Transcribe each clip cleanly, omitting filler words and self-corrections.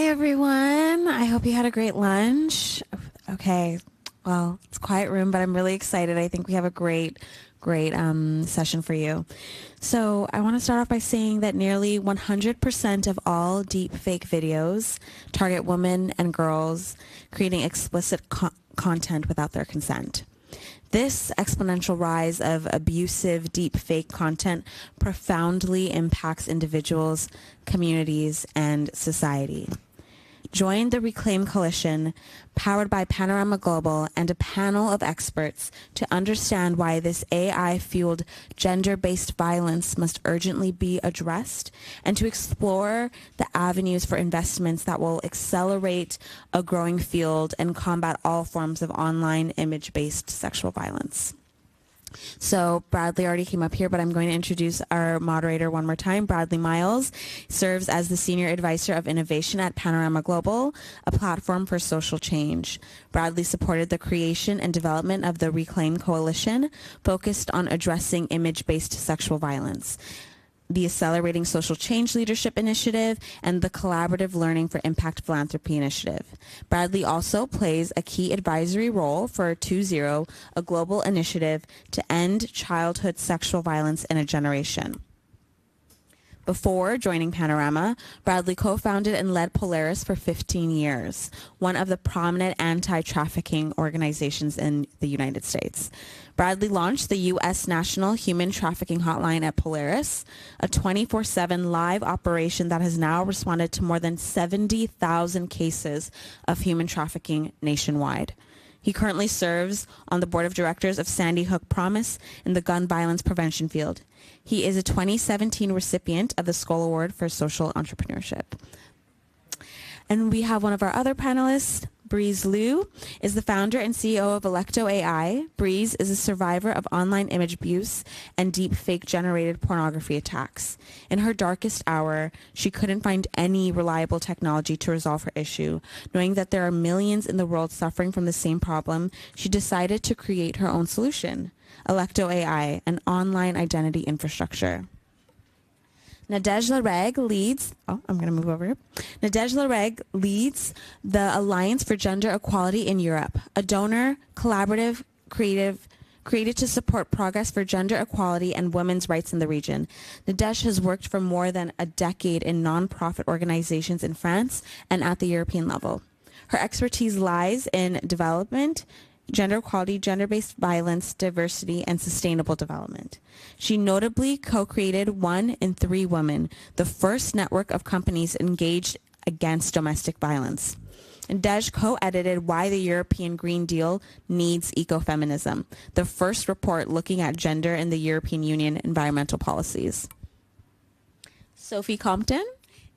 Hi, everyone. I hope you had a great lunch. Okay, well, it's a quiet room, but I'm really excited. I think we have a great session for you. So I want to start off by saying that nearly 100% of all deepfake videos target women and girls creating explicit content without their consent. This exponential rise of abusive deepfake content profoundly impacts individuals, communities, and society. Join the Reclaim Coalition, powered by Panorama Global and a panel of experts to understand why this AI-fueled gender-based violence must urgently be addressed and to explore the avenues for investments that will accelerate a growing field and combat all forms of online image-based sexual violence. So Bradley already came up here, but I'm going to introduce our moderator one more time. Bradley Miles serves as the Senior Advisor of Innovation at Panorama Global, a platform for social change. Bradley supported the creation and development of the Reclaim Coalition, focused on addressing image-based sexual violence, the Accelerating Social Change Leadership Initiative, and the Collaborative Learning for Impact Philanthropy Initiative. Bradley also plays a key advisory role for 2.0, a global initiative to end childhood sexual violence in a generation. Before joining Panorama, Bradley co-founded and led Polaris for 15 years, one of the prominent anti-trafficking organizations in the United States. Bradley launched the U.S. National Human Trafficking Hotline at Polaris, a 24/7 live operation that has now responded to more than 70,000 cases of human trafficking nationwide. He currently serves on the board of directors of Sandy Hook Promise in the gun violence prevention field. He is a 2017 recipient of the Skoll Award for Social Entrepreneurship. And we have one of our other panelists. Breeze Liu is the founder and CEO of Electo AI. Breeze is a survivor of online image abuse and deepfake generated pornography attacks. In her darkest hour, she couldn't find any reliable technology to resolve her issue. Knowing that there are millions in the world suffering from the same problem, she decided to create her own solution, Electo AI, an online identity infrastructure. Nadej Lareg leads the Alliance for Gender Equality in Europe, a donor, collaborative, created to support progress for gender equality and women's rights in the region. Nadej has worked for more than a decade in nonprofit organizations in France and at the European level. Her expertise lies in development, gender equality, gender-based violence, diversity, and sustainable development. She notably co-created 1 in 3 Women, the first network of companies engaged against domestic violence. And Dej co-edited Why the European Green Deal Needs Ecofeminism, the first report looking at gender in the European Union environmental policies. Sophie Compton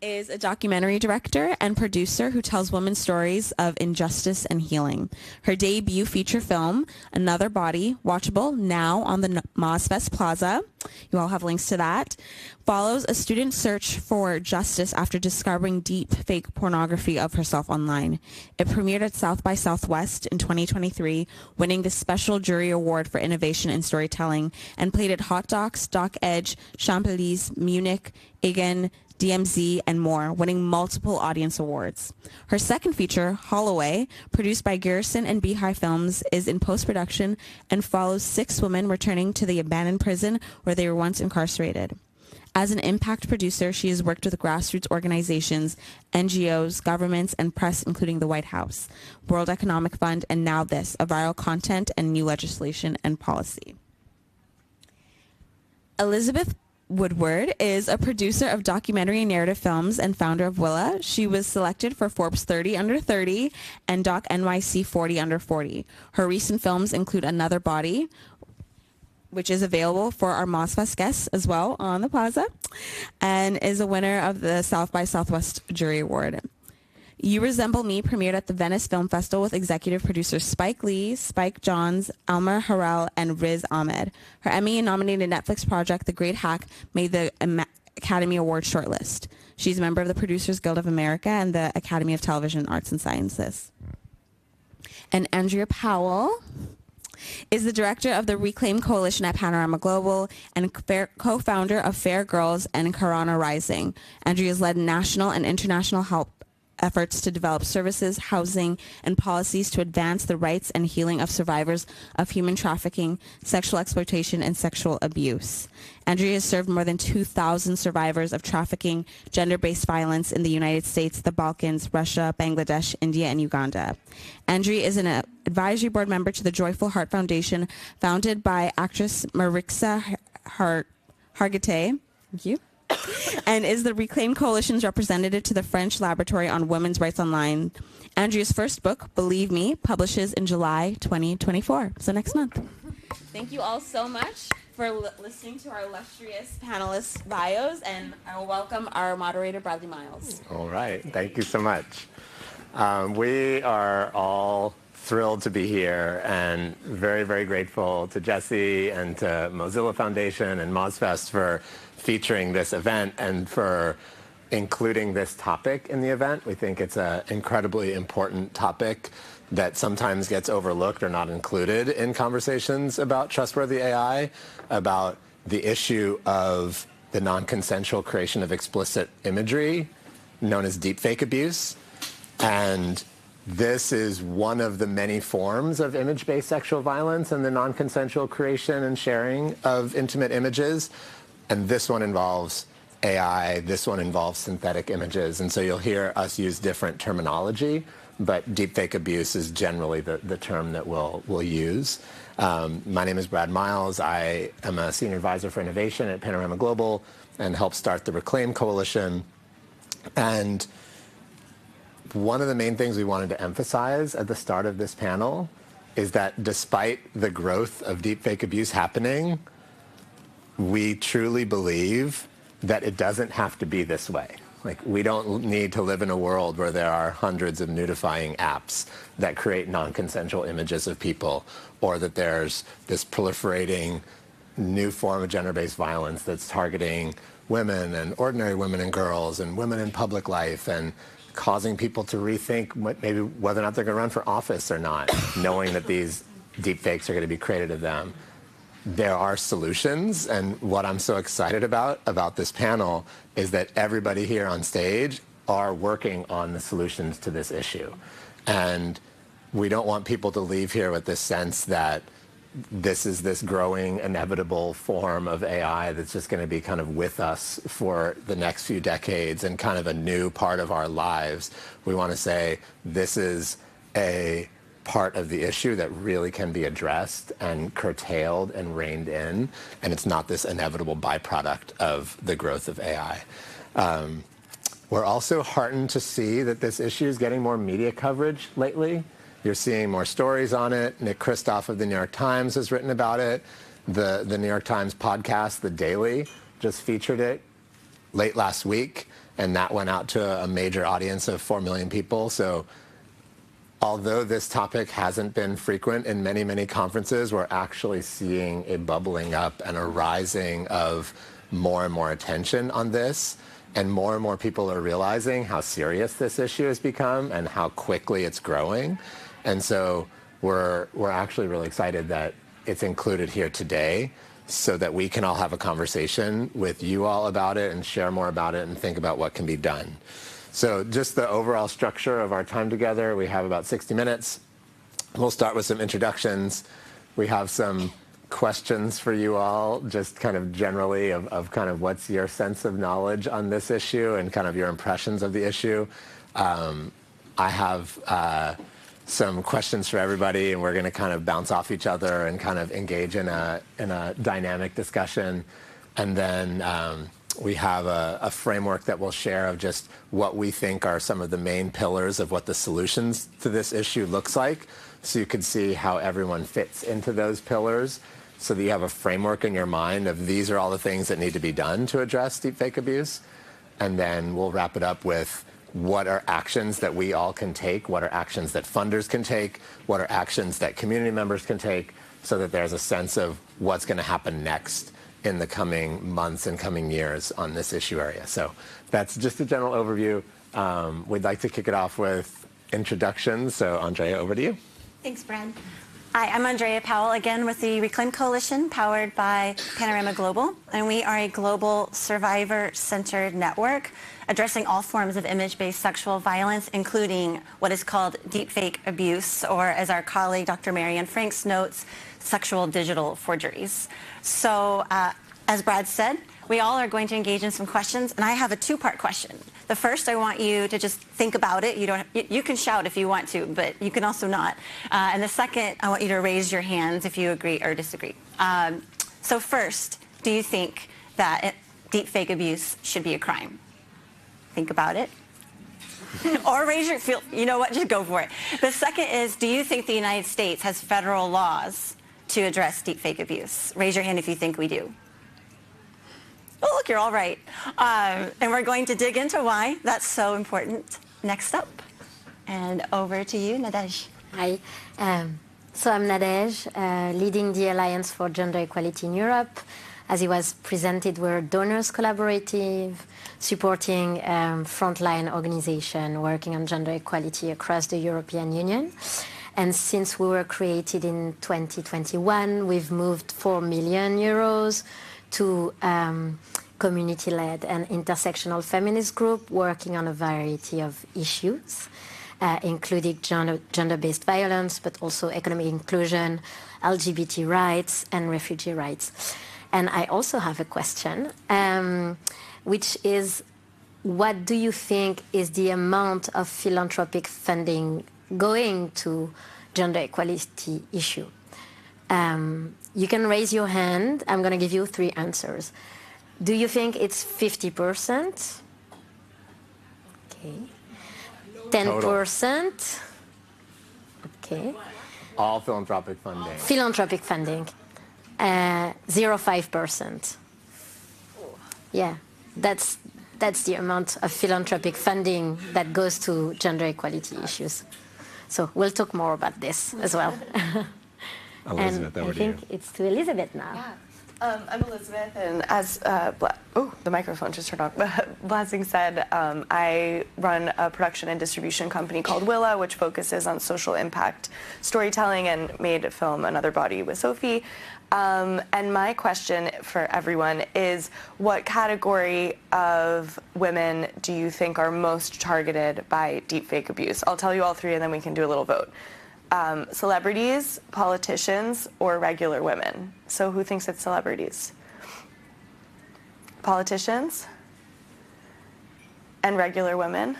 is a documentary director and producer who tells women's stories of injustice and healing. Her debut feature film, Another Body, watchable now on the Mozfest Plaza, you all have links to that, follows a student's search for justice after discovering deep fake pornography of herself online. It premiered at South by Southwest in 2023, winning the Special Jury Award for Innovation in Storytelling, and played at Hot Docs, Doc Edge, Champs-Élysées, Munich, Egan, DMZ, and more, winning multiple audience awards. Her second feature, Holloway, produced by Garrison and Beehive Films, is in post-production and follows 6 women returning to the abandoned prison where they were once incarcerated. As an impact producer, she has worked with grassroots organizations, NGOs, governments, and press, including the White House, World Economic Fund, and now this, a viral content and new legislation and policy. Elizabeth Woodward is a producer of documentary and narrative films and founder of Willa. She was selected for Forbes 30 Under 30 and Doc NYC 40 Under 40. Her recent films include Another Body, which is available for our Mozfest guests as well on the plaza, and is a winner of the South by Southwest Jury Award. You Resemble Me premiered at the Venice Film Festival with executive producers Spike Lee, Spike Jonze, Alma Harrell, and Riz Ahmed. Her Emmy-nominated Netflix project, The Great Hack, made the Academy Award shortlist. She's a member of the Producers Guild of America and the Academy of Television Arts and Sciences. And Andrea Powell is the director of the Reclaim Coalition at Panorama Global and co-founder of Fair Girls and Corona Rising. Andrea has led national and international help efforts to develop services, housing, and policies to advance the rights and healing of survivors of human trafficking, sexual exploitation, and sexual abuse. Andrea has served more than 2,000 survivors of trafficking, gender-based violence in the United States, the Balkans, Russia, Bangladesh, India, and Uganda. Andrea is an advisory board member to the Joyful Heart Foundation, founded by actress Marixa Hargitay. Thank you. And is the Reclaim Coalition's representative to the French Laboratory on Women's Rights Online. Andrea's first book, Believe Me, publishes in July 2024, so next month. Thank you all so much for listening to our illustrious panelists' bios, and I will welcome our moderator, Bradley Miles. All right, thank you so much. We are all thrilled to be here and very, very grateful to Jesse and to Mozilla Foundation and MozFest for featuring this event and for including this topic in the event. We think it's an incredibly important topic that sometimes gets overlooked or not included in conversations about trustworthy AI, about the issue of the non-consensual creation of explicit imagery known as deepfake abuse. And this is one of the many forms of image-based sexual violence and the non-consensual creation and sharing of intimate images. And this one involves AI, this one involves synthetic images. And so you'll hear us use different terminology, but deepfake abuse is generally the term that we'll use. My name is Brad Miles. I am a senior advisor for innovation at Panorama Global and helped start the Reclaim Coalition. And one of the main things we wanted to emphasize at the start of this panel is that despite the growth of deepfake abuse happening, we truly believe that it doesn't have to be this way. Like, we don't need to live in a world where there are hundreds of nudifying apps that create non-consensual images of people, or that there's this proliferating new form of gender-based violence that's targeting women and ordinary women and girls and women in public life and causing people to rethink maybe whether or not they're going to run for office or not, knowing that these deepfakes are going to be created of them. There are solutions, and what I'm so excited about this panel is that everybody here on stage are working on the solutions to this issue. And we don't want people to leave here with this sense that this is this growing, inevitable form of AI that's just going to be kind of with us for the next few decades and kind of a new part of our lives. We want to say this is a part of the issue that really can be addressed and curtailed and reined in, and it's not this inevitable byproduct of the growth of AI. We're also heartened to see that this issue is getting more media coverage lately. You're seeing more stories on it. Nick Kristof of the New York Times has written about it. The New York Times podcast, The Daily, just featured it late last week, and that went out to a major audience of 4 million people. So although this topic hasn't been frequent in many, many conferences, we're actually seeing a bubbling up and a rising of more and more attention on this. And more people are realizing how serious this issue has become and how quickly it's growing. And so we're actually really excited that it's included here today so that we can all have a conversation with you all about it and share more about it and think about what can be done. So just the overall structure of our time together, we have about 60 minutes. We'll start with some introductions. We have some questions for you all, just kind of generally of kind of what's your sense of knowledge on this issue and kind of your impressions of the issue. I have some questions for everybody, and we're going to kind of bounce off each other and kind of engage in a dynamic discussion. And then we have a framework that we'll share of just what we think are some of the main pillars of what the solutions to this issue looks like, so you can see how everyone fits into those pillars, so that you have a framework in your mind of these are all the things that need to be done to address deepfake abuse. And then we'll wrap it up with what are actions that we all can take, what are actions that funders can take, what are actions that community members can take, so that there's a sense of what's going to happen next in the coming months and coming years on this issue area. So that's just a general overview. We'd like to kick it off with introductions. So Andrea, over to you. Thanks, Brad. Hi, I'm Andrea Powell again with the Reclaim Coalition, powered by Panorama Global, and we are a global survivor-centered network addressing all forms of image-based sexual violence, including what is called deepfake abuse, or as our colleague Dr. Marianne Franks notes, sexual digital forgeries. So, as Brad said, we all are going to engage in some questions, and I have a two-part question. The first, I want you to just think about it. You can shout if you want to, but you can also not. And the second, I want you to raise your hands if you agree or disagree. So first, do you think that deepfake abuse should be a crime? Think about it. Or raise your, you know what, just go for it. The second is, do you think the United States has federal laws to address deepfake abuse? Raise your hand if you think we do. Oh, look, you're all right. And we're going to dig into why that's so important next up. And over to you, Nadej. Hi. So I'm Nadej, leading the Alliance for Gender Equality in Europe. As it was presented, we're a donors collaborative, supporting frontline organization working on gender equality across the European Union. And since we were created in 2021, we've moved 4 million euros to community-led and intersectional feminist group working on a variety of issues, including gender-based violence, but also economic inclusion, LGBT rights, and refugee rights. And I also have a question, which is, what do you think is the amount of philanthropic funding going to gender equality issue? You can raise your hand. I'm going to give you 3 answers. Do you think it's 50%? Okay. 10%? Okay. All philanthropic funding. Philanthropic funding. 0.5%. Yeah, that's the amount of philanthropic funding that goes to gender equality issues. So we'll talk more about this as well. Elizabeth, and I think it's to Elizabeth now. Yeah. I'm Elizabeth, and as the microphone just turned off. Blessing said, I run a production and distribution company called Willa, which focuses on social impact storytelling, and made a film, Another Body, with Sophie. And my question for everyone is, what category of women do you think are most targeted by deepfake abuse? I'll tell you all 3, and then we can do a little vote. Celebrities, politicians, or regular women? So who thinks it's celebrities? Politicians? And regular women?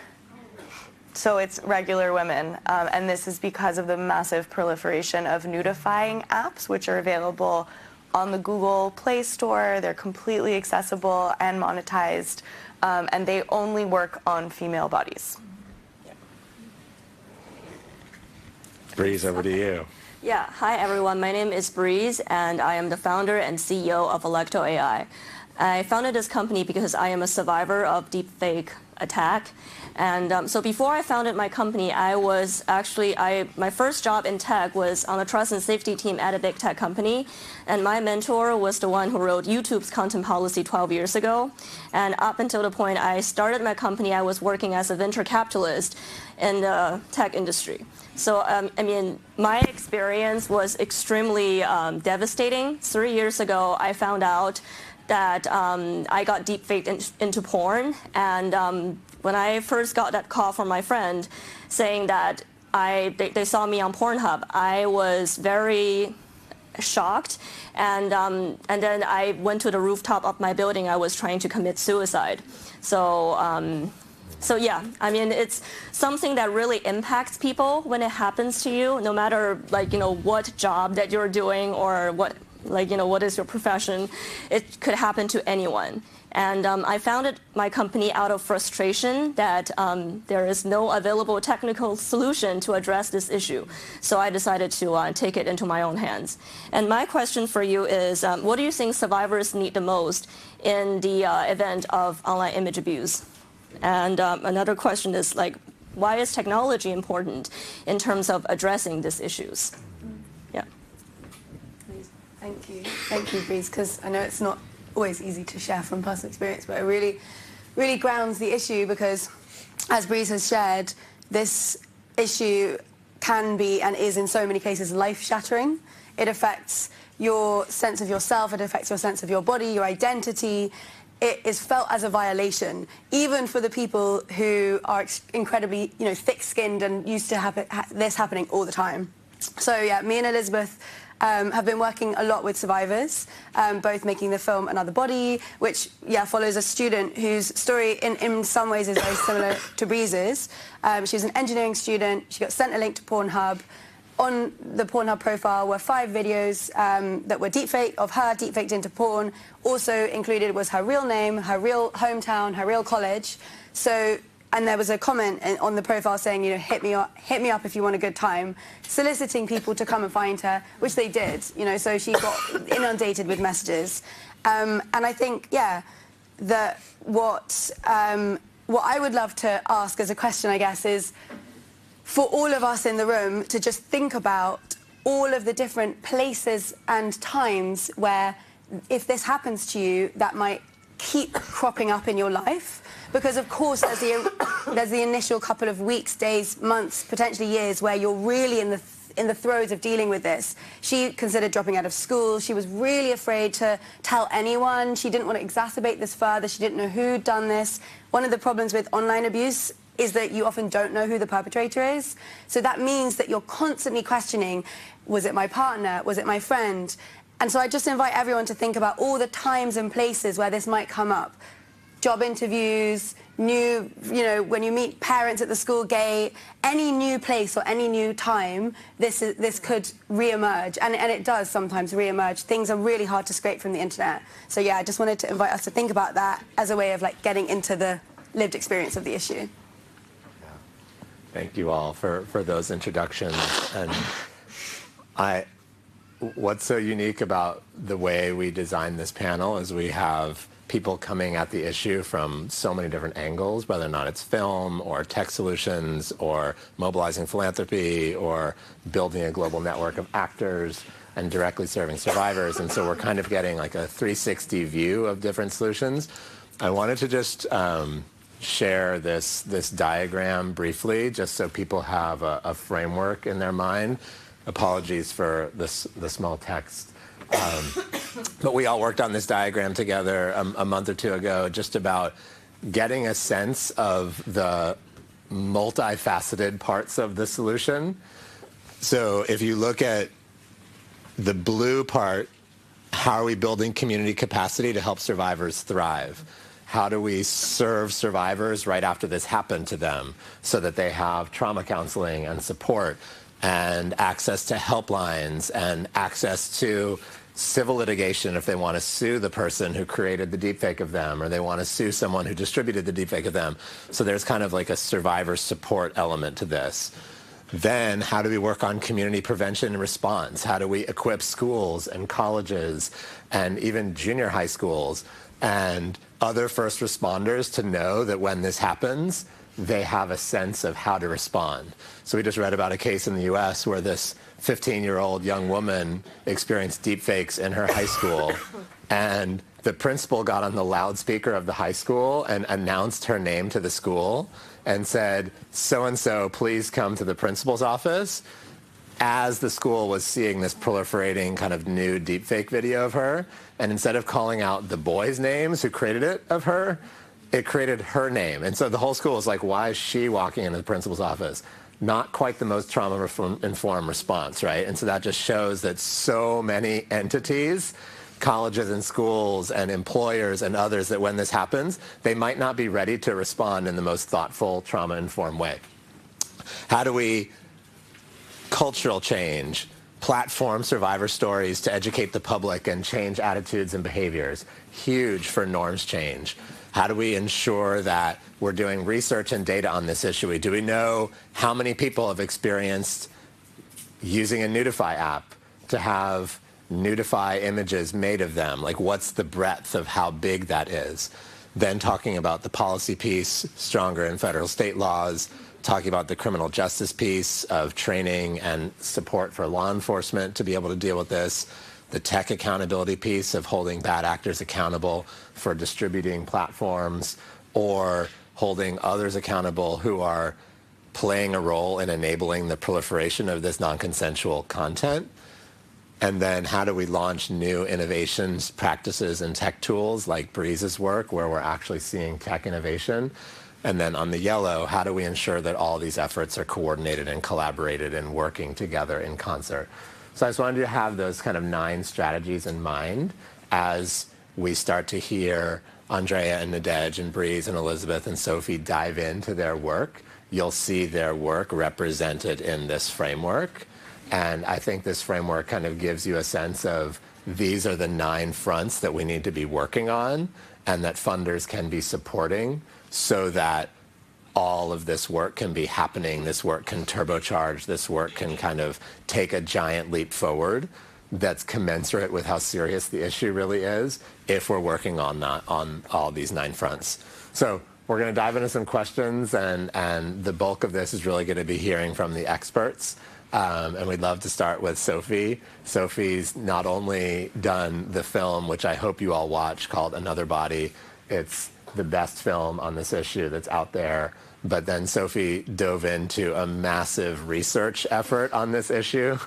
So it's regular women, and this is because of the massive proliferation of nudifying apps, which are available on the Google Play Store. They're completely accessible and monetized, and they only work on female bodies. Breeze, over to you. Yeah, hi everyone. My name is Breeze, and I am the founder and CEO of Electo AI. I founded this company because I am a survivor of deepfake attack. And so before I founded my company, I was actually, my first job in tech was on a trust and safety team at a big tech company. And my mentor was the one who wrote YouTube's content policy 12 years ago. And up until the point I started my company, I was working as a venture capitalist in the tech industry. So, I mean, my experience was extremely devastating. 3 years ago, I found out that I got deepfaked into porn. And when I first got that call from my friend saying that they saw me on Pornhub, I was very shocked. And then I went to the rooftop of my building. I was trying to commit suicide. So yeah, I mean, it's something that really impacts people when it happens to you, no matter, like, you know, what job that you're doing or what, like, you know, what is your profession. It could happen to anyone. And I founded my company out of frustration that there is no available technical solution to address this issue. So I decided to take it into my own hands. And my question for you is, what do you think survivors need the most in the event of online image abuse? And another question is, like, why is technology important in terms of addressing these issues? Yeah. Thank you, Breeze, because I know it's not always easy to share from personal experience, but it really, really grounds the issue because, as Breeze has shared, this issue can be and is in so many cases life-shattering. It affects your sense of yourself, it affects your sense of your body, your identity. It is felt as a violation, even for the people who are incredibly, thick-skinned and used to this happening all the time. So yeah, me and Elizabeth have been working a lot with survivors, both making the film Another Body, which follows a student whose story in some ways is very similar to Breeze's. She was an engineering student. She got sent a link to Pornhub. On the Pornhub profile were 5 videos that were deepfake, of her deepfaked into porn. Also included was her real name, her real hometown, her real college. So, and there was a comment on the profile saying, hit me up if you want a good time, soliciting people to come and find her, which they did. So she got inundated with messages. And I think, that what I would love to ask as a question, I guess, is, for all of us in the room to just think about all of the different places and times where, if this happens to you, that might keep cropping up in your life. Because, of course, there's the initial couple of weeks, days, months, potentially years, where you're really in the throes of dealing with this. She considered dropping out of school. She was really afraid to tell anyone. She didn't want to exacerbate this further. She didn't know who'd done this. One of the problems with online abuse is that you often don't know who the perpetrator is. So that means that you're constantly questioning, was it my partner? Was it my friend? And so I just invite everyone to think about all the times and places where this might come up. Job interviews, when you meet parents at the school gate, any new place or any new time, this could re-emerge. And it does sometimes re-emerge. Things are really hard to scrape from the internet. So I just wanted to invite us to think about that as a way of getting into the lived experience of the issue. Thank you all for those introductions. And what's so unique about the way we designed this panel is we have people coming at the issue from so many different angles, whether or not it's film or tech solutions or mobilizing philanthropy or building a global network of actors and directly serving survivors. And so we're kind of getting like a 360 view of different solutions. I wanted to just share this diagram briefly, just so people have a framework in their mind. Apologies for the small text. But we all worked on this diagram together a month or two ago, just about getting a sense of the multifaceted parts of the solution. So if you look at the blue part, how are we building community capacity to help survivors thrive? How do we serve survivors right after this happened to them so that they have trauma counseling and support and access to helplines and access to civil litigation if they want to sue the person who created the deepfake of them, or they want to sue someone who distributed the deepfake of them. So there's kind of like a survivor support element to this. Then how do we work on community prevention and response? How do we equip schools and colleges and even junior high schools and other first responders to know that when this happens, they have a sense of how to respond? So we just read about a case in the US where this 15-year-old young woman experienced deepfakes in her high school, and the principal got on the loudspeaker of the high school and announced her name to the school and said, so-and-so, please come to the principal's office, as the school was seeing this proliferating kind of new deepfake video of her. And instead of calling out the boys' names who created it of her, it created her name. And so the whole school was like, why is she walking into the principal's office? Not quite the most trauma-informed response, right? And so that just shows that so many entities, colleges and schools and employers and others, that when this happens, they might not be ready to respond in the most thoughtful, trauma-informed way. How do we cultural change, platform survivor stories to educate the public and change attitudes and behaviors? Huge for norms change. How do we ensure that we're doing research and data on this issue? Do we know how many people have experienced using a Nudify app to have Nudify images made of them? Like, what's the breadth of how big that is? Then talking about the policy piece, stronger in federal state laws, talking about the criminal justice piece of training and support for law enforcement to be able to deal with this, the tech accountability piece of holding bad actors accountable for distributing platforms or holding others accountable who are playing a role in enabling the proliferation of this non-consensual content? And then how do we launch new innovations, practices, and tech tools like Breeze's work, where we're actually seeing tech innovation? And then on the yellow, how do we ensure that all these efforts are coordinated and collaborated and working together in concert? So I just wanted to have those kind of 9 strategies in mind as we start to hear Andrea and Nadege and Breeze and Elizabeth and Sophie dive into their work. You'll see their work represented in this framework. And I think this framework kind of gives you a sense of these are the 9 fronts that we need to be working on and that funders can be supporting so that all of this work can be happening, this work can turbocharge, this work can kind of take a giant leap forward that's commensurate with how serious the issue really is if we're working on that, on all these 9 fronts. So we're going to dive into some questions, and the bulk of this is really going to be hearing from the experts. And we'd love to start with Sophie. Sophie's not only done the film, which I hope you all watch, called Another Body. It's the best film on this issue that's out there. But then Sophie dove into a massive research effort on this issue.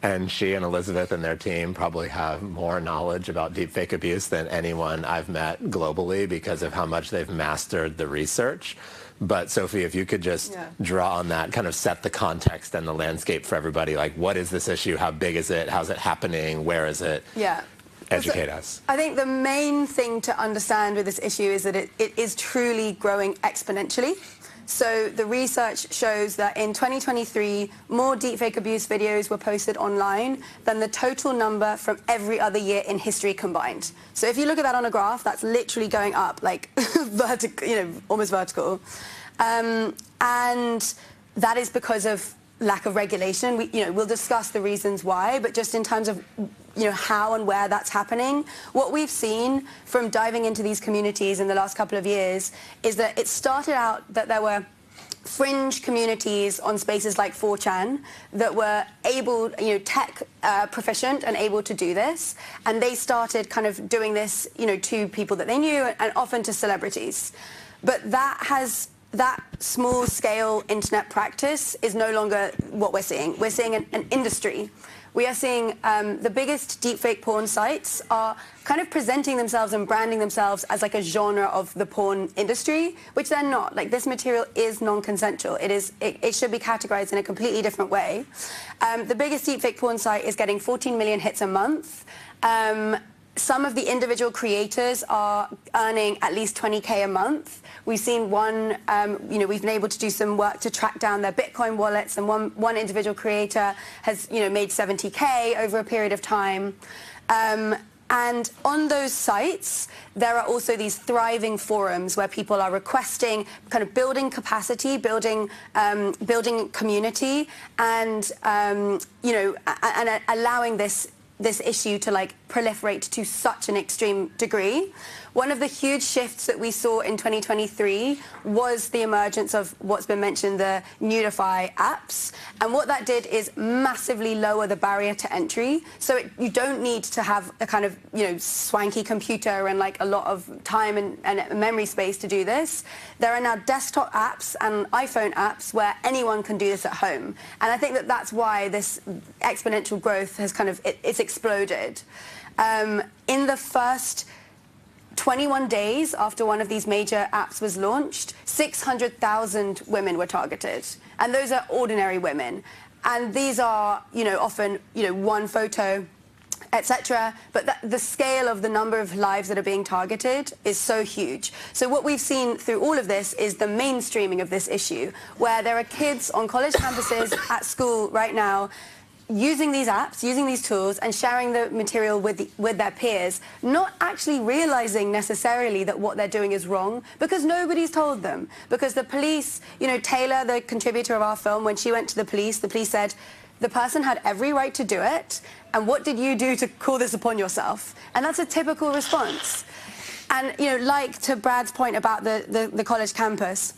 And she and Elizabeth and their team probably have more knowledge about deepfake abuse than anyone I've met globally because of how much they've mastered the research. But Sophie, if you could just draw on that, kind of set the context and the landscape for everybody, like what is this issue? How big is it? How's it happening? Where is it? Yeah. Educate us. I think the main thing to understand with this issue is that it is truly growing exponentially. So the research shows that in 2023, more deepfake abuse videos were posted online than the total number from every other year in history combined. So if you look at that on a graph, that's literally going up, like vertical, almost vertical. And that is because of lack of regulation. We'll discuss the reasons why, but just in terms of how and where that's happening, what we've seen from diving into these communities in the last couple of years is that it started out that there were fringe communities on spaces like 4chan that were able, tech proficient and able to do this, and they started kind of doing this, to people that they knew and often to celebrities. But that small-scale internet practice is no longer what we're seeing. We're seeing an industry. We are seeing the biggest deepfake porn sites are kind of presenting themselves and branding themselves as like a genre of the porn industry, which they're not. Like, this material is non-consensual. It should be categorized in a completely different way. The biggest deepfake porn site is getting 14 million hits a month. Some of the individual creators are earning at least 20K a month. We've seen one, we've been able to do some work to track down their Bitcoin wallets, and one individual creator has, made 70K over a period of time. And on those sites, there are also these thriving forums where people are requesting, kind of building capacity, building community, and, and allowing this issue to proliferate to such an extreme degree. One of the huge shifts that we saw in 2023 was the emergence of what's been mentioned, the Nudify apps. And what that did is massively lower the barrier to entry. So you don't need to have a kind of, swanky computer and a lot of time and memory space to do this. There are now desktop apps and iPhone apps where anyone can do this at home. And I think that that's why this exponential growth has it's exploded. In the first 21 days after one of these major apps was launched, 600,000 women were targeted. And those are ordinary women. And these are, often, one photo, etc. But the scale of the number of lives that are being targeted is so huge. So what we've seen through all of this is the mainstreaming of this issue, where there are kids on college campuses at school right now using these apps, using these tools, and sharing the material with their peers, not actually realizing necessarily that what they're doing is wrong, because nobody's told them. Because the police, Taylor, the contributor of our film, when she went to the police said, the person had every right to do it, and what did you do to call this upon yourself? And that's a typical response. And, like to Brad's point about the college campus,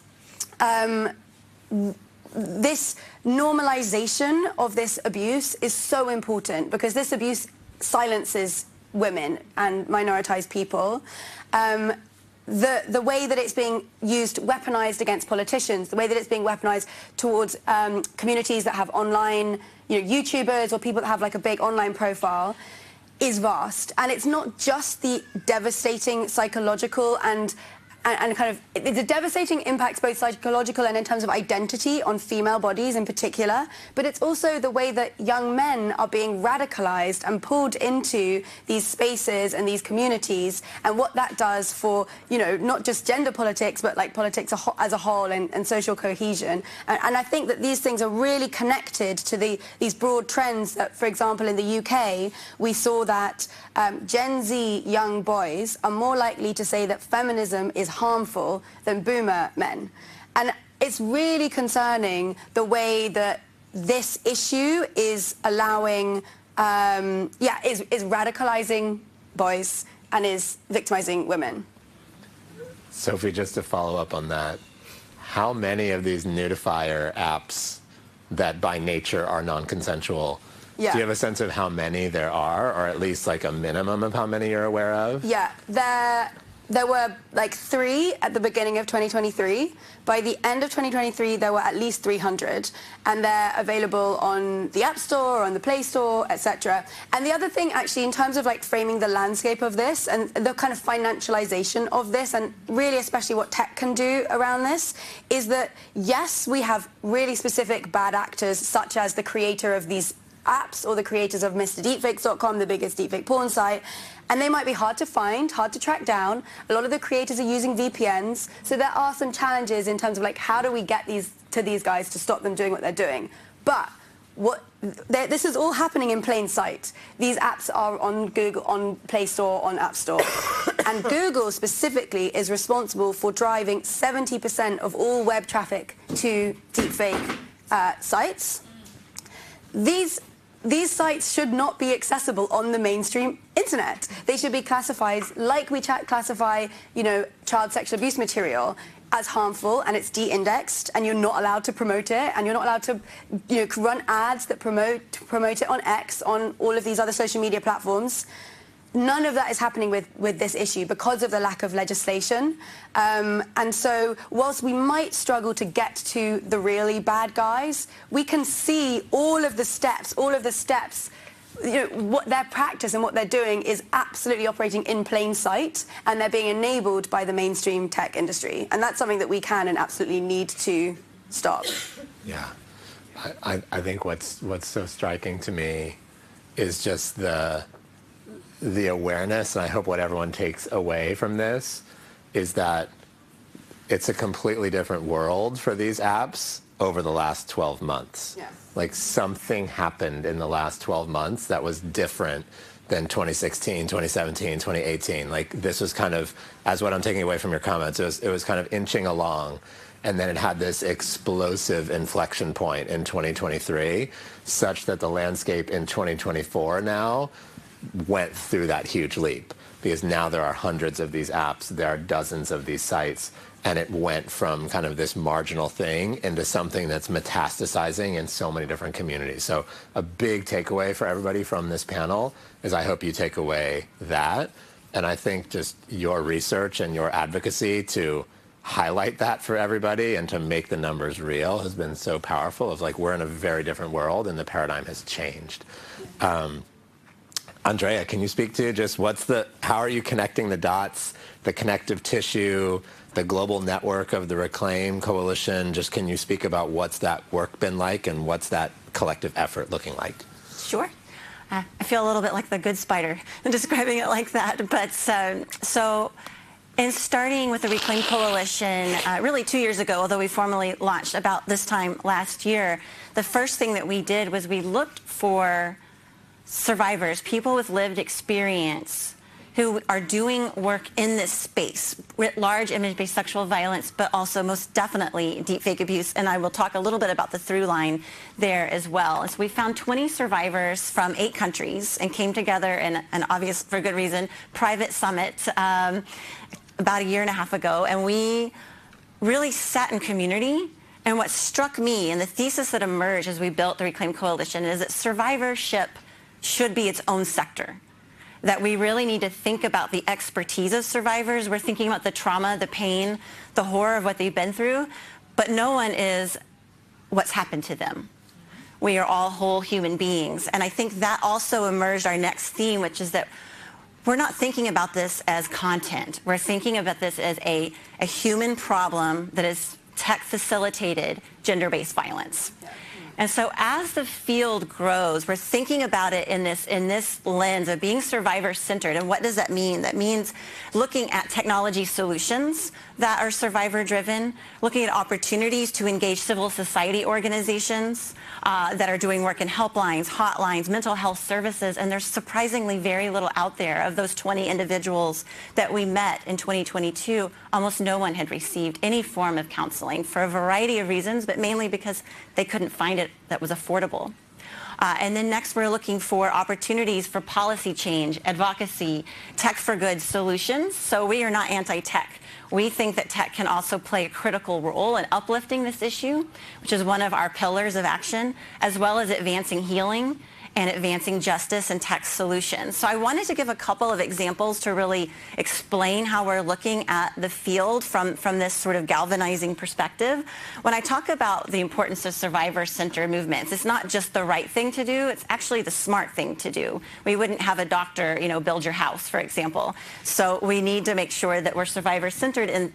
this normalization of this abuse is so important, because this abuse silences women and minoritized people. the way that it's being used, weaponized against politicians, the way that it's being weaponized towards communities that have online, YouTubers or people that have like a big online profile is vast. And it's not just the devastating psychological and kind of the devastating impacts, both psychological and in terms of identity on female bodies in particular, but it's also the way that young men are being radicalized and pulled into these spaces and these communities, and what that does for, not just gender politics, but like politics as a whole and social cohesion. And I think that these things are really connected to these broad trends that, for example, in the UK, we saw that Gen Z young boys are more likely to say that feminism is harmful than boomer men. And it's really concerning the way that this issue is allowing, is radicalizing boys and is victimizing women. Sophie, just to follow up on that, how many of these nudifier apps that by nature are non-consensual, do you have a sense of how many there are, or at least like a minimum of how many you're aware of? Yeah, there were like 3 at the beginning of 2023. By the end of 2023, there were at least 300, and they're available on the App Store, on the Play Store, etc. And the other thing, actually, in terms of like framing the landscape of this and the kind of financialization of this, and really especially what tech can do around this, is that yes, we have really specific bad actors, such as the creator of these apps or the creators of MrDeepfakes.com, the biggest deepfake porn site, and they might be hard to find, hard to track down. A lot of the creators are using VPNs, so there are some challenges in terms of like how do we get these guys to stop them doing what they're doing. But this is all happening in plain sight. These apps are on Google, on Play Store, on App Store, and Google specifically is responsible for driving 70% of all web traffic to deepfake sites. These sites should not be accessible on the mainstream internet. They should be classified like we classify, child sexual abuse material as harmful, and it's de-indexed, and you're not allowed to promote it, and you're not allowed to, run ads that promote it on X, on all of these other social media platforms. None of that is happening with this issue because of the lack of legislation. And so whilst we might struggle to get to the really bad guys, we can see all of the steps, what their practice and what they're doing is absolutely operating in plain sight, and they're being enabled by the mainstream tech industry. And that's something that we can and absolutely need to stop. Yeah. I think what's so striking to me is just the awareness, and I hope what everyone takes away from this is that it's a completely different world for these apps over the last 12 months. Yeah. Like something happened in the last 12 months that was different than 2016, 2017, 2018. Like this was kind of, as what I'm taking away from your comments, it was kind of inching along. And then it had this explosive inflection point in 2023, such that the landscape in 2024 now went through that huge leap, because now there are hundreds of these apps, there are dozens of these sites, and it went from kind of this marginal thing into something that's metastasizing in so many different communities. So a big takeaway for everybody from this panel is I hope you take away that. And I think just your research and your advocacy to highlight that for everybody and to make the numbers real has been so powerful. Of like, we're in a very different world and the paradigm has changed. Andrea, can you speak to just how are you connecting the dots, the connective tissue, the global network of the Reclaim Coalition? Just can you speak about what's that work been like and what's that collective effort looking like? Sure. I feel a little bit like the good spider describing it like that. But so in starting with the Reclaim Coalition, really 2 years ago, although we formally launched about this time last year, the first thing that we did was we looked for survivors, people with lived experience who are doing work in this space, writ large image-based sexual violence, but also most definitely deepfake abuse. And I will talk a little bit about the through line there as well. And so we found 20 survivors from 8 countries and came together in an obvious, for good reason, private summit about a year and a half ago. And we really sat in community. And what struck me, and the thesis that emerged as we built the Reclaim Coalition, is that survivorship should be its own sector. that we really need to think about the expertise of survivors. We're thinking about the trauma, the pain, the horror of what they've been through, but no one is what's happened to them. We are all whole human beings. And I think that also emerged our next theme, which is that we're not thinking about this as content. We're thinking about this as a human problem that is tech-facilitated gender-based violence. And so as the field grows, we're thinking about it in this lens of being survivor-centered. And what does that mean? That means looking at technology solutions that are survivor-driven, looking at opportunities to engage civil society organizations that are doing work in helplines, hotlines, mental health services, and there's surprisingly very little out there. Of those 20 individuals that we met in 2022, almost no one had received any form of counseling for a variety of reasons, but mainly because they couldn't find it that was affordable. And then next, we're looking for opportunities for policy change, advocacy, tech for good solutions. So we are not anti-tech. We think that tech can also play a critical role in uplifting this issue, which is one of our pillars of action, as well as advancing healing and advancing justice and tech solutions. So I wanted to give a couple of examples to really explain how we're looking at the field from this sort of galvanizing perspective. When I talk about the importance of survivor-centered movements, it's not just the right thing to do, it's actually the smart thing to do. We wouldn't have a doctor, build your house, for example. So we need to make sure that we're survivor-centered in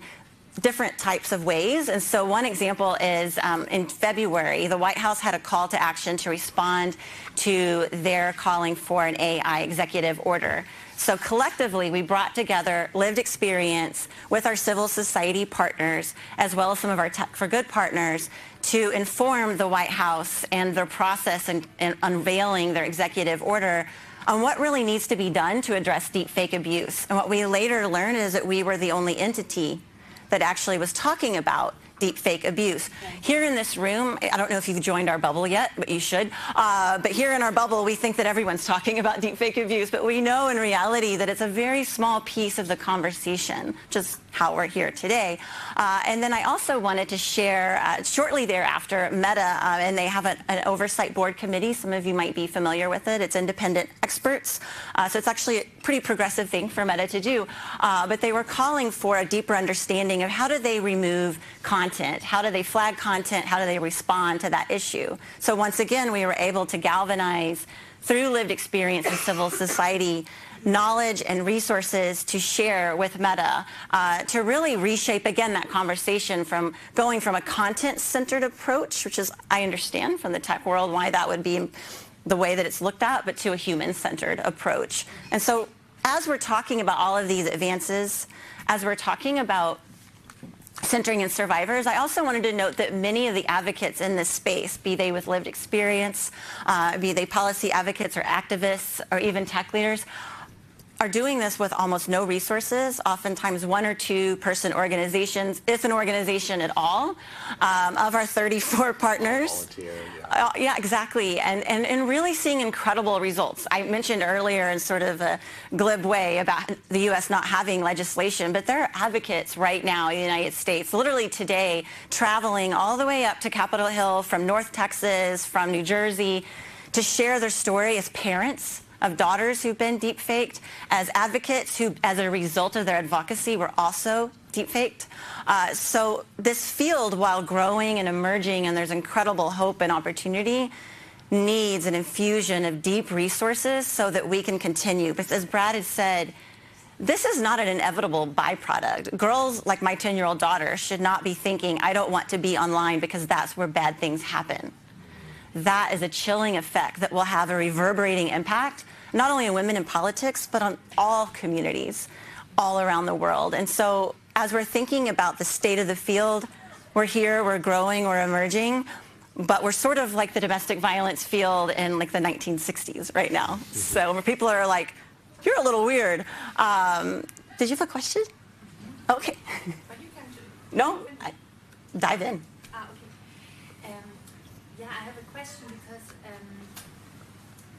different types of ways. And so one example is in February, the White House had a call to action to respond to their calling for an AI executive order. So collectively, we brought together lived experience with our civil society partners, as well as some of our tech for good partners, to inform the White House and their process in unveiling their executive order on what really needs to be done to address deepfake abuse. And what we later learned is that we were the only entity that actually was talking about deepfake abuse. Here in this room, I don't know if you've joined our bubble yet, but you should. But here in our bubble, we think that everyone's talking about deepfake abuse, but we know in reality that it's a very small piece of the conversation, just how we're here today. And then I also wanted to share, shortly thereafter, Meta, and they have an oversight board committee. Some of you might be familiar with it. It's independent experts. So it's actually a pretty progressive thing for Meta to do. But they were calling for a deeper understanding of how do they remove content? How do they flag content? How do they respond to that issue? So once again, we were able to galvanize through lived experience in civil society knowledge and resources to share with Meta to really reshape, again, that conversation from going from a content-centered approach, which is, I understand from the tech world why that would be the way that it's looked at, but to a human-centered approach. And so as we're talking about all of these advances, as we're talking about centering in survivors, I also wanted to note that many of the advocates in this space, be they with lived experience, be they policy advocates or activists or even tech leaders, are doing this with almost no resources, oftentimes one or two person organizations, if an organization at all, of our 34 partners. Yeah, exactly. And really seeing incredible results. I mentioned earlier in sort of a glib way about the U.S. not having legislation, but there are advocates right now in the United States, literally today, traveling all the way up to Capitol Hill from North Texas, from New Jersey, to share their story as parents of daughters who've been deepfaked, as advocates who, as a result of their advocacy, were also deepfaked. So this field, while growing and emerging, and there's incredible hope and opportunity, needs an infusion of deep resources so that we can continue. But as Brad has said, this is not an inevitable byproduct. Girls like my 10-year-old daughter should not be thinking, I don't want to be online because that's where bad things happen. That is a chilling effect that will have a reverberating impact, not only on women in politics, but on all communities all around the world. And so as we're thinking about the state of the field, we're here, we're growing, we're emerging, but we're sort of like the domestic violence field in like the 1960s right now. So where people are like, you're a little weird. Did you have a question? Okay. No? Dive in. Yeah, I have a question because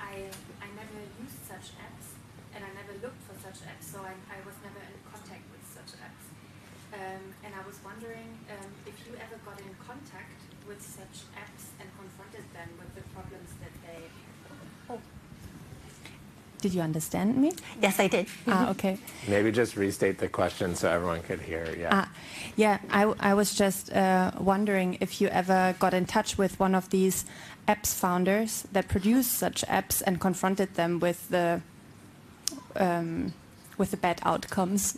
I never used such apps and I never looked for such apps, so I was never in contact with such apps. And I was wondering if you ever got in contact with such apps and confronted them with the problems that they... Do Did you understand me? Yes, I did. Okay. Maybe just restate the question so everyone could hear. Yeah, I was just wondering if you ever got in touch with one of these apps founders that produce such apps and confronted them with the bad outcomes.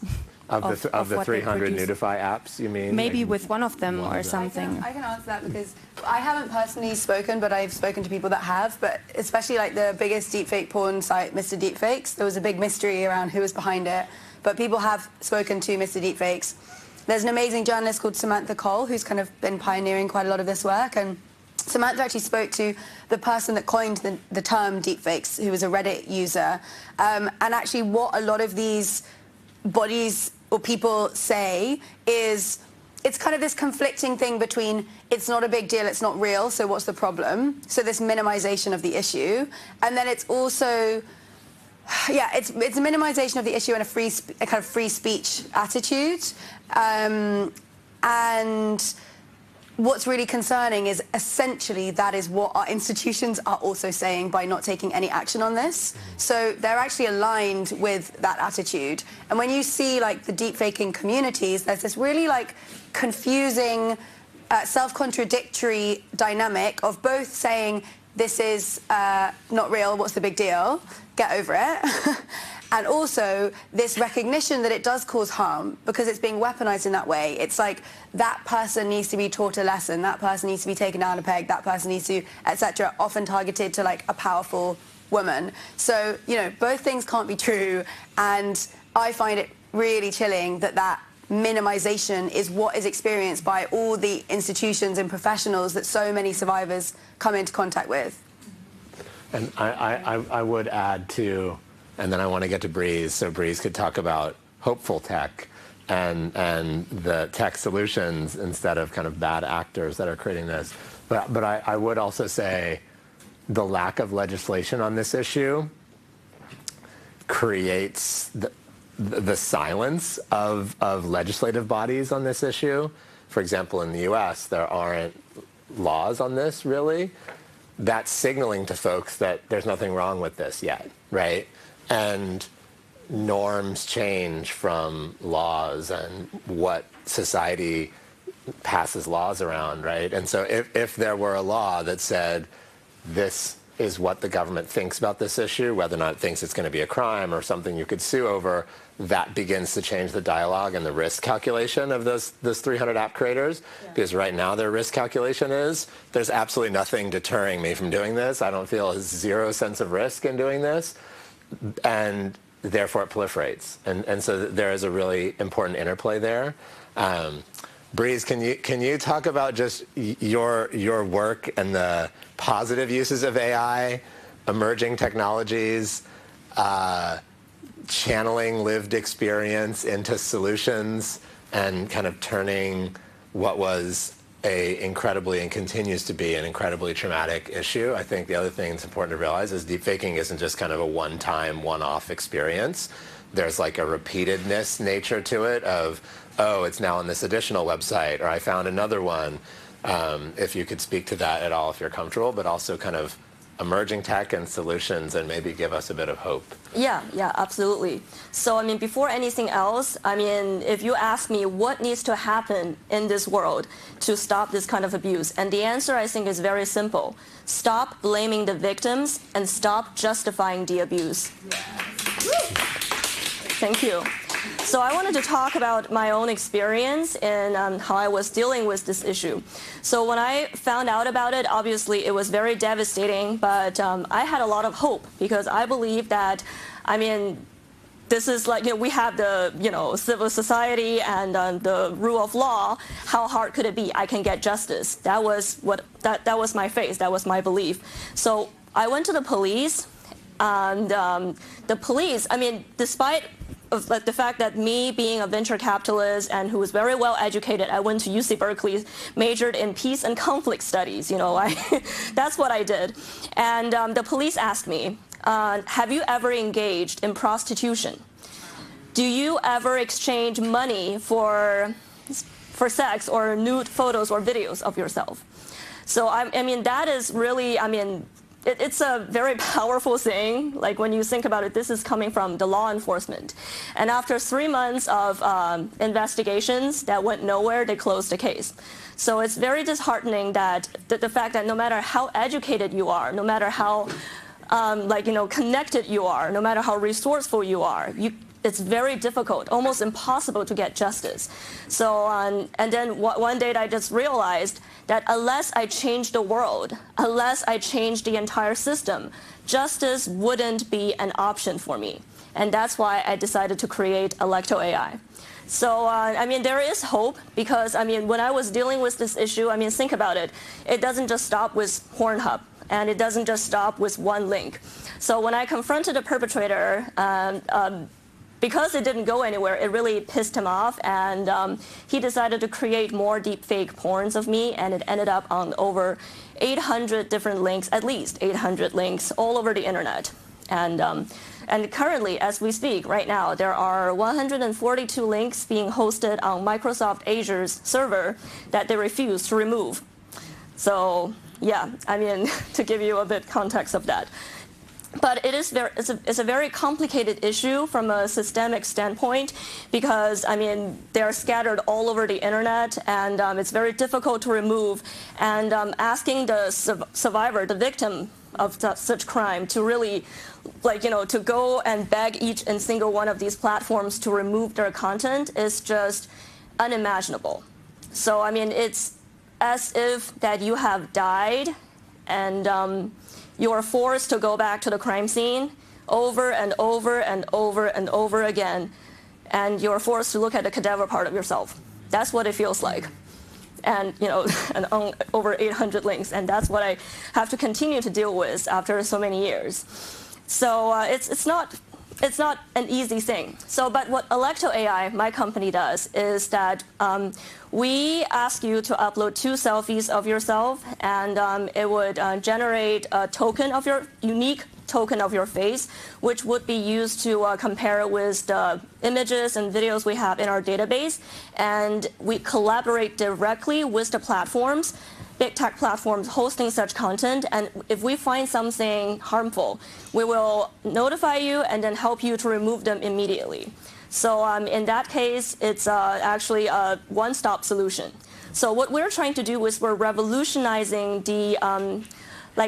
Of the 300 Nudify apps, you mean? Maybe with one of them or something. I can answer that because I haven't personally spoken, but I've spoken to people that have. But especially like the biggest deepfake porn site, Mr. Deepfakes, there was a big mystery around who was behind it. But people have spoken to Mr. Deepfakes. There's an amazing journalist called Samantha Cole who's kind of been pioneering quite a lot of this work. And Samantha actually spoke to the person that coined the term deepfakes, who was a Reddit user. And actually what a lot of these bodies or people say is it's kind of this conflicting thing between it's not a big deal, it's not real, so what's the problem? So this minimization of the issue. And then it's also, yeah, it's a minimization of the issue and a kind of free speech attitude. And what's really concerning is essentially that is what our institutions are also saying by not taking any action on this. So they're actually aligned with that attitude. And when you see like the deepfaking communities, there's this really like confusing, self-contradictory dynamic of both saying this is not real, what's the big deal, get over it. And also this recognition that it does cause harm because it's being weaponized in that way. It's like that person needs to be taught a lesson, that person needs to be taken down a peg, that person needs to, etc., often targeted to like a powerful woman. So, you know, both things can't be true. And I find it really chilling that that minimization is what is experienced by all the institutions and professionals that so many survivors come into contact with. And I would add too, and then I want to get to Breeze, so Breeze could talk about hopeful tech and the tech solutions instead of kind of bad actors that are creating this. But I would also say the lack of legislation on this issue creates the silence of legislative bodies on this issue. For example, in the US, there aren't laws on this really. That's signaling to folks that there's nothing wrong with this yet, right? And norms change from laws and what society passes laws around, right? And so if there were a law that said this is what the government thinks about this issue, whether or not it thinks it's going to be a crime or something you could sue over, that begins to change the dialogue and the risk calculation of those 300 app creators. Yeah. Because right now their risk calculation is there's absolutely nothing deterring me from doing this. I don't feel zero sense of risk in doing this. And therefore it proliferates. And so there is a really important interplay there. Breeze, can you talk about just your work and the positive uses of AI, emerging technologies, channeling lived experience into solutions, and kind of turning what was a incredibly and continues to be an incredibly traumatic issue? I think the other thing that's important to realize is deepfaking isn't just kind of a one-time, one-off experience. There's like a repeatedness nature to it of, oh, it's now on this additional website, or I found another one. If you could speak to that at all, if you're comfortable, but also kind of emerging tech and solutions, and maybe give us a bit of hope. Yeah, absolutely. So, I mean, before anything else, I mean, if you ask me what needs to happen in this world to stop this kind of abuse, and the answer, I think, is very simple. Stop blaming the victims and stop justifying the abuse. Yes. Thank you. So I wanted to talk about my own experience and how I was dealing with this issue. So when I found out about it, obviously it was very devastating, but I had a lot of hope because I believe that, I mean, this is like, we have the, civil society and the rule of law. How hard could it be? I can get justice. That was that was my faith. That was my belief. So I went to the police, and the police, I mean, despite like the fact that me being a venture capitalist and who was very well educated, I went to UC Berkeley, majored in peace and conflict studies. That's what I did. And the police asked me, have you ever engaged in prostitution? Do you ever exchange money for sex or nude photos or videos of yourself? So I mean, that is really, I mean, it's a very powerful thing. Like when you think about it, this is coming from the law enforcement. And after 3 months of investigations that went nowhere, they closed the case. So it's very disheartening that the fact that no matter how educated you are, no matter how connected you are, no matter how resourceful you are, it's very difficult, almost impossible to get justice. So, and then one day I just realized that unless I change the world, unless I change the entire system, justice wouldn't be an option for me. And that's why I decided to create Electo AI. So, I mean, there is hope because, I mean, when I was dealing with this issue, I mean, think about it. It doesn't just stop with Pornhub, and it doesn't just stop with one link. So when I confronted the perpetrator, because it didn't go anywhere, it really pissed him off, and he decided to create more deepfake porns of me, and it ended up on over 800 different links, at least 800 links, all over the internet. And currently, as we speak, right now, there are 142 links being hosted on Microsoft Azure's server that they refuse to remove. So, yeah, I mean, to give you a bit context of that. But it's a very complicated issue from a systemic standpoint because, I mean, they're scattered all over the internet, and it's very difficult to remove. And asking the survivor, the victim of such crime, to really, to go and beg each and single one of these platforms to remove their content is just unimaginable. So, I mean, it's as if that you have died and you are forced to go back to the crime scene over and over and over and over again, and you're forced to look at the cadaver part of yourself. That's what it feels like. And, and over 800 links, and that's what I have to continue to deal with after so many years. So it's not an easy thing. So, but what Electo AI, my company, does is that we ask you to upload 2 selfies of yourself, and it would generate a token of your unique token of your face, which would be used to compare with the images and videos we have in our database. And we collaborate directly with the platforms, big tech platforms hosting such content, and if we find something harmful, we will notify you and then help you to remove them immediately. So in that case, it's actually a one-stop solution. So what we're trying to do is we're revolutionizing the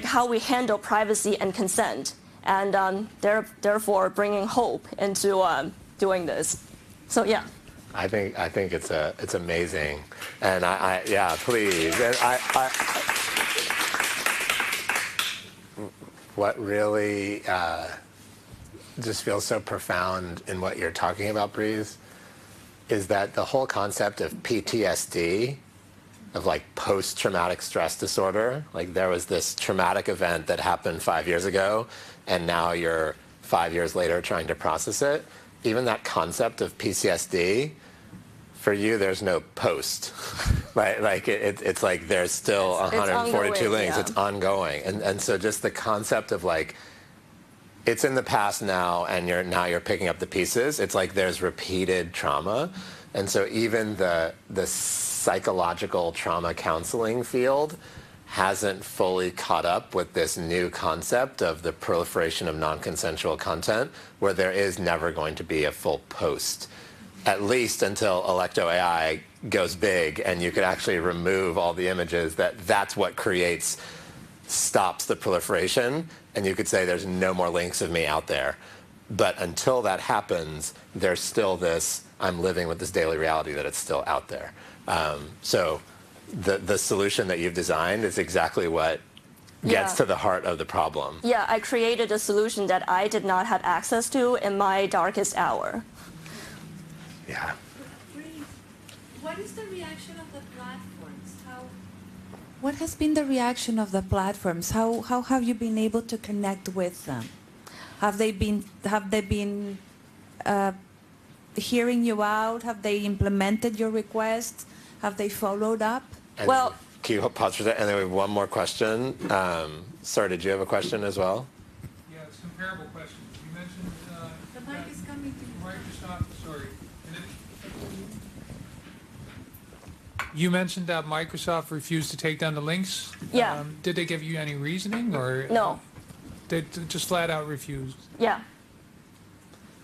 how we handle privacy and consent, and therefore bringing hope into doing this. So yeah. I think it's amazing, and yeah, please. And what really just feels so profound in what you're talking about, Breeze, is that the whole concept of PTSD, of like post-traumatic stress disorder, like there was this traumatic event that happened 5 years ago, and now you're 5 years later trying to process it. Even that concept of PTSD, for you, there's no post. Like it's like there's still 142 links. Yeah. It's ongoing, and so just the concept of like, it's in the past now, and you're picking up the pieces. It's like there's repeated trauma, and so even the psychological trauma counseling field hasn't fully caught up with this new concept of the proliferation of non-consensual content, where there is never going to be a full post, at least until Electo AI goes big and you could actually remove all the images. That's what stops the proliferation, and you could say there's no more links of me out there. But until that happens, there's still this, I'm living with this daily reality that it's still out there. So the solution that you've designed is exactly what gets to the heart of the problem. Yeah, I created a solution that I did not have access to in my darkest hour. Yeah. What is the reaction of the platforms? What has been the reaction of the platforms? How have you been able to connect with them? Have they been hearing you out? Have they implemented your requests? Have they followed up? And well, can you pause for that? And then we have one more question. Sorry, did you have a question as well? Yeah, some comparable questions. You mentioned the mic is coming to you. Microsoft. Sorry. You mentioned that Microsoft refused to take down the links. Yeah. Did they give you any reasoning, or No. they just flat out refused? Yeah.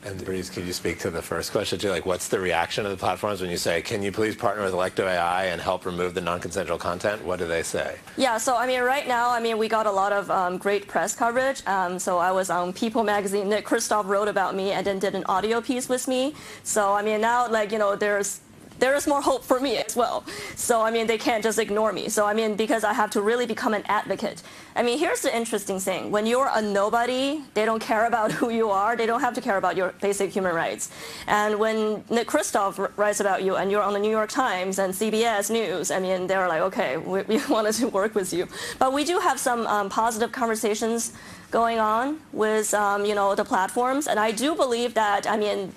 And Breeze, could you speak to the first question too? Like, what's the reaction of the platforms when you say, can you please partner with Electo AI and help remove the non-consensual content? What do they say? Yeah, so I mean, right now, I mean, we got a lot of great press coverage. So I was on People magazine. Nick Kristof wrote about me and then did an audio piece with me. So I mean, now, like, you know, there is more hope for me as well. So, I mean, they can't just ignore me. So, I mean, because I have to really become an advocate. I mean, here's the interesting thing. When you're a nobody, they don't care about who you are. They don't have to care about your basic human rights. And when Nick Kristof writes about you and you're on the New York Times and CBS News, I mean, they're like, okay, we wanted to work with you. But we do have some positive conversations going on with, you know, the platforms. And I do believe that, I mean,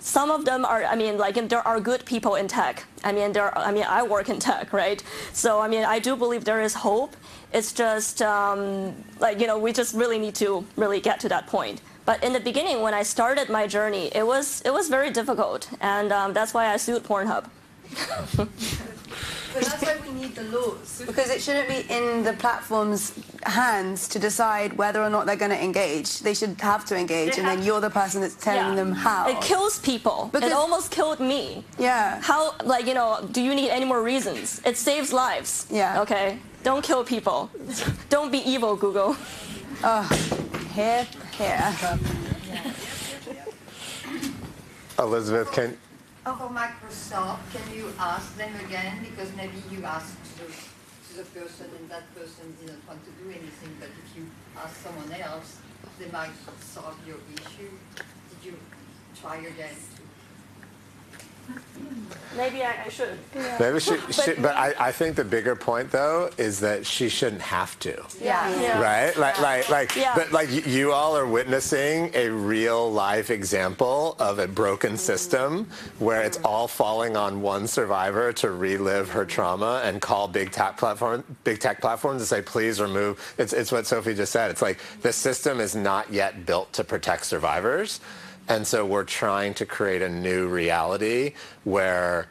some of them are, I mean, like, there are good people in tech. I mean, I work in tech, right? So, I mean, I do believe there is hope. It's just, like, you know, we just really need to really get to that point. But in the beginning, when I started my journey, it was very difficult. And that's why I sued Pornhub. But that's why we need the laws, because it shouldn't be in the platform's hands to decide whether or not they're going to engage. They should have to engage, and then you're the person that's telling them how. It kills people. It almost killed me. Yeah. How, like, you know, do you need any more reasons? It saves lives. Yeah. Okay? Don't kill people. Don't be evil, Google. Oh, here. Elizabeth, can... For Microsoft, can you ask them again? Because maybe you asked to the person and that person didn't want to do anything, but if you ask someone else, they might solve your issue. Did you try again? Maybe I should. Yeah. Maybe she but I think the bigger point, though, is that she shouldn't have to. Yeah. Right? Like you all are witnessing a real life example of a broken system where it's all falling on one survivor to relive her trauma and call big tech platforms to say, please remove. It's what Sophie just said. It's like the system is not yet built to protect survivors. And so we're trying to create a new reality where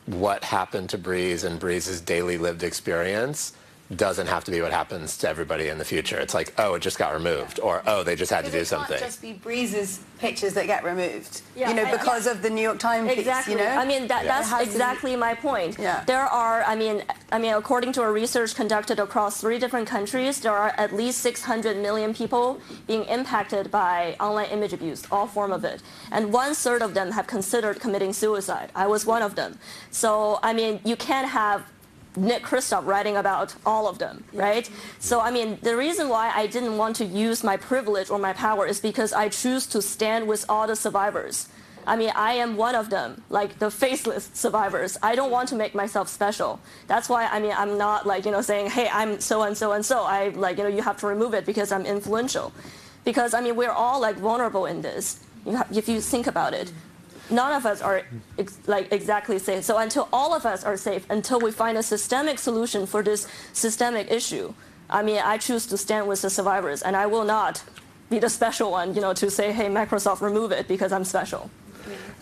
what happened to Breeze and Breeze's daily lived experience doesn't have to be what happens to everybody in the future. It's like, oh, it just got removed, or oh, they just had to do something. It can't just be Breeze's pictures that get removed, you know, because of the New York Times exactly. piece, you know? I mean, that's exactly my point. Yeah. There are, I mean, according to a research conducted across 3 different countries, there are at least 600 million people being impacted by online image abuse, all form of it. And 1/3 of them have considered committing suicide. I was one of them. So, I mean, you can't have Nick Kristof writing about all of them, right? So, I mean, the reason why I didn't want to use my privilege or my power is because I choose to stand with all the survivors. I mean, I am one of them, like the faceless survivors. I don't want to make myself special. That's why, I mean, I'm not like, you know, saying, hey, I'm so and so and so. I, like, you know, you have to remove it because I'm influential. Because, I mean, we're all like vulnerable in this, if you think about it. None of us are exactly safe. So until all of us are safe, until we find a systemic solution for this systemic issue, I mean, I choose to stand with the survivors, and I will not be the special one, you know, to say, hey, Microsoft, remove it because I'm special.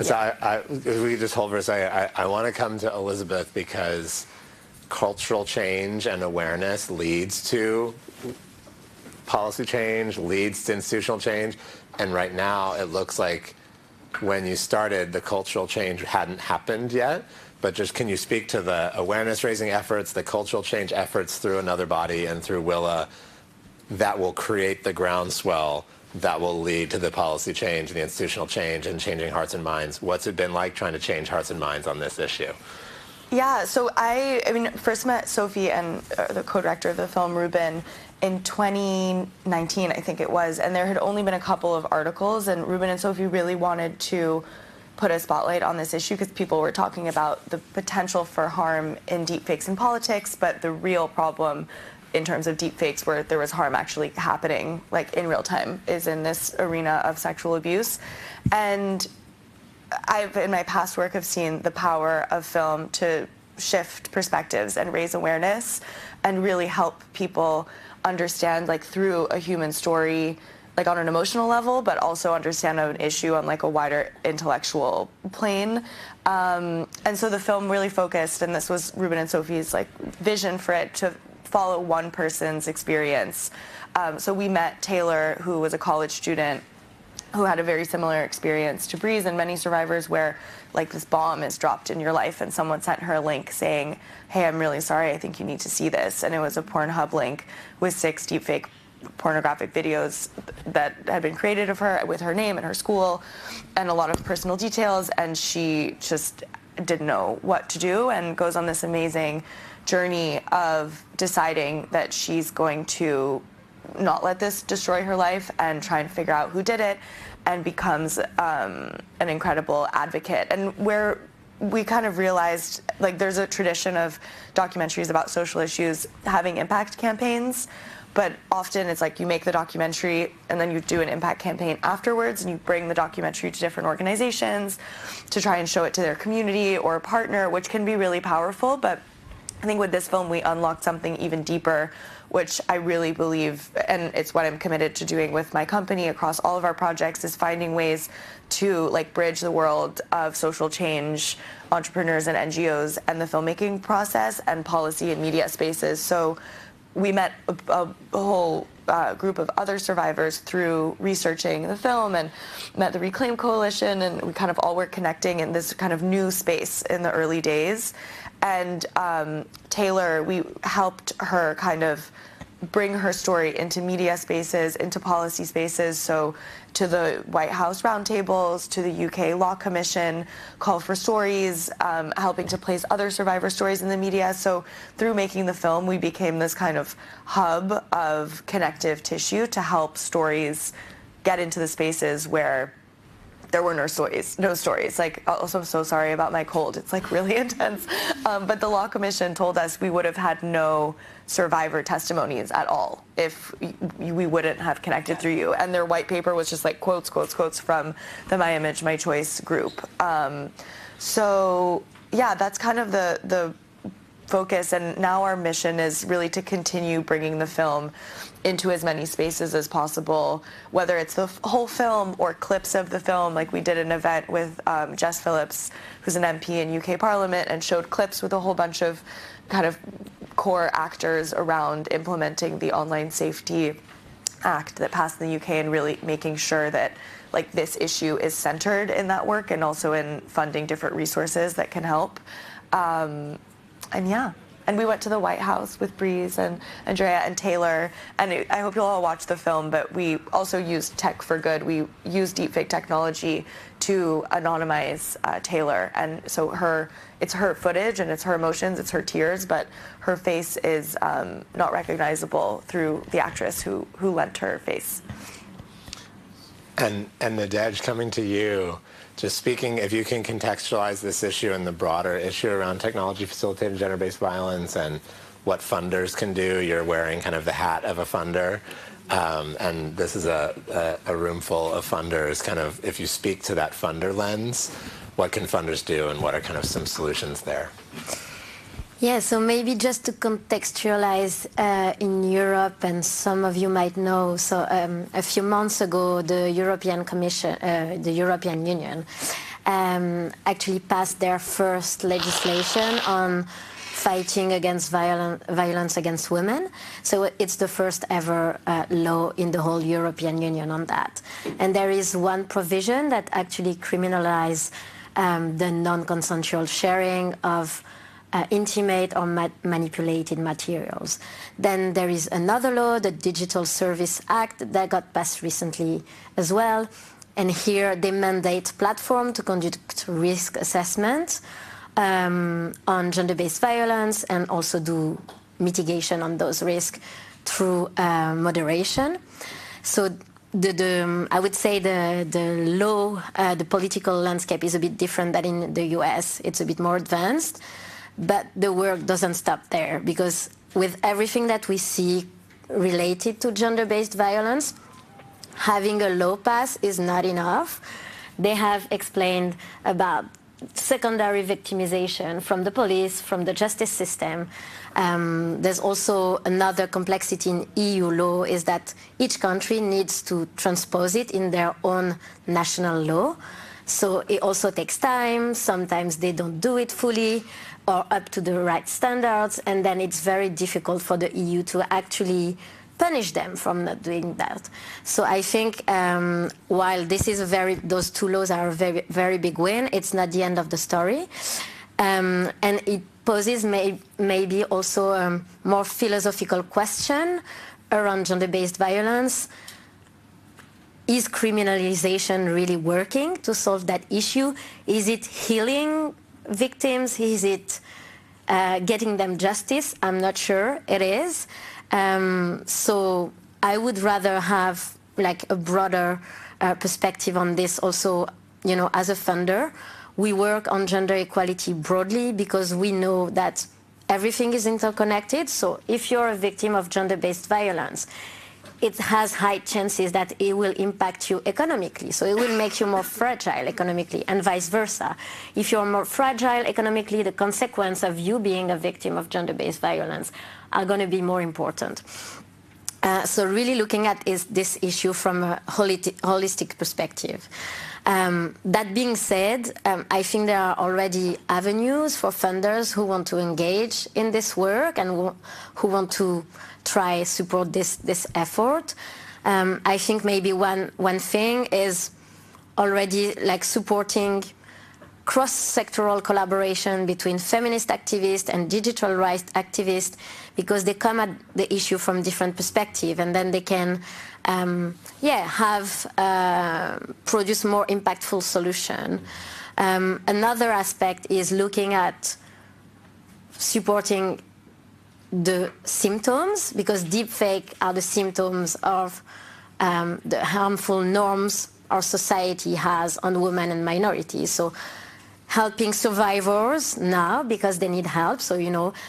So if we could just hold for a second, I want to come to Elizabeth because cultural change and awareness leads to policy change, leads to institutional change, and right now it looks like when you started, the cultural change hadn't happened yet, but just can you speak to the awareness-raising efforts, the cultural change efforts through Another Body and through Willa that will create the groundswell that will lead to the policy change and the institutional change and changing hearts and minds? What's it been like trying to change hearts and minds on this issue? Yeah, so I mean, first met Sophie and the co-director of the film, Ruben, in 2019, I think it was, and there had only been a couple of articles, and Ruben and Sophie really wanted to put a spotlight on this issue because people were talking about the potential for harm in deepfakes in politics, but the real problem in terms of deepfakes where there was harm actually happening, like in real time, is in this arena of sexual abuse. And I've, in my past work, have seen the power of film to shift perspectives and raise awareness and really help people understand, like, through a human story, like on an emotional level, but also understand an issue on like a wider intellectual plane. And so the film really focused, and this was Ruben and Sophie's like vision for it, to follow one person's experience. So we met Taylor, who was a college student who had a very similar experience to Breeze and many survivors, where like this bomb is dropped in your life and someone sent her a link saying, hey, I'm really sorry, I think you need to see this. And it was a Pornhub link with 6 deepfake pornographic videos that had been created of her with her name and her school and a lot of personal details, and she just didn't know what to do and goes on this amazing journey of deciding that she's going to not let this destroy her life and try and figure out who did it, and becomes an incredible advocate. And where we kind of realized, like, there's a tradition of documentaries about social issues having impact campaigns, but often it's like you make the documentary and then you do an impact campaign afterwards, and you bring the documentary to different organizations to try and show it to their community or a partner, which can be really powerful. But I think with this film we unlocked something even deeper, which I really believe, and it's what I'm committed to doing with my company across all of our projects, is finding ways to like bridge the world of social change, entrepreneurs and NGOs, and the filmmaking process and policy and media spaces. So we met a whole group of other survivors through researching the film, and met the Reclaim Coalition, and we kind of all were connecting in this kind of new space in the early days. And Taylor, we helped her kind of bring her story into media spaces, into policy spaces, so to the White House roundtables, to the UK Law Commission, Call for Stories, helping to place other survivor stories in the media. So through making the film, we became this kind of hub of connective tissue to help stories get into the spaces where there were no stories. Like, also, I'm so sorry about my cold. It's like really intense. But the Law Commission told us we would have had no survivor testimonies at all if we wouldn't have connected through you. And their white paper was just like quotes from the My Image, My Choice group. So yeah, that's kind of the focus. And now our mission is really to continue bringing the film into as many spaces as possible, whether it's the whole film or clips of the film. Like we did an event with Jess Phillips, who's an MP in UK Parliament, and showed clips with a whole bunch of kind of core actors around implementing the Online Safety Act that passed in the UK, and really making sure that like this issue is centered in that work, and also in funding different resources that can help. And yeah. And we went to the White House with Breeze and Andrea and Taylor. And I hope you'll all watch the film, but we also used tech for good. We used deepfake technology to anonymize Taylor. And so it's her footage and it's her emotions, it's her tears, but her face is not recognizable through the actress who lent her face. And Nadej, coming to you, just speaking, if you can contextualize this issue and the broader issue around technology-facilitated gender-based violence and what funders can do. You're wearing kind of the hat of a funder, and this is a room full of funders. Kind of, if you speak to that funder lens, what can funders do, and what are kind of some solutions there? Yeah, so maybe just to contextualize in Europe, and some of you might know, so a few months ago, the European Commission, the European Union, actually passed their first legislation on fighting against violence against women. So it's the first ever law in the whole European Union on that. And there is one provision that actually criminalizes the non-consensual sharing of intimate or manipulated materials. Then there is another law, the Digital Service Act, that got passed recently as well. And here they mandate platforms to conduct risk assessment on gender-based violence, and also do mitigation on those risks through moderation. So I would say the law, the political landscape is a bit different than in the US. It's a bit more advanced. But the work doesn't stop there, because with everything that we see related to gender-based violence, having a law pass is not enough. They have explained about secondary victimization from the police, from the justice system. There's also another complexity in EU law is that each country needs to transpose it in their own national law. So it also takes time. Sometimes they don't do it fully or up to the right standards, and then it's very difficult for the EU to actually punish them from not doing that. So I think while this is those two laws are a very, very big win, it's not the end of the story. And it poses maybe also a more philosophical question around gender-based violence. Is criminalization really working to solve that issue? Is it healing victims? Is it getting them justice? I'm not sure it is. So I would rather have like a broader perspective on this also, as a funder. We work on gender equality broadly because we know that everything is interconnected. So if you're a victim of gender-based violence, it has high chances that it will impact you economically. So it will make you more fragile economically, and vice versa. If you're more fragile economically, the consequence of you being a victim of gender-based violence are going to be more important. So really looking at this issue from a holistic perspective. That being said, I think there are already avenues for funders who want to engage in this work and who want to try support this effort. I think maybe one thing is already like supporting cross-sectoral collaboration between feminist activists and digital rights activists, because they come at the issue from different perspectives, and then they can produce more impactful solution. Another aspect is looking at supporting the symptoms, because deepfake are the symptoms of the harmful norms our society has on women and minorities. So helping survivors now because they need help. So,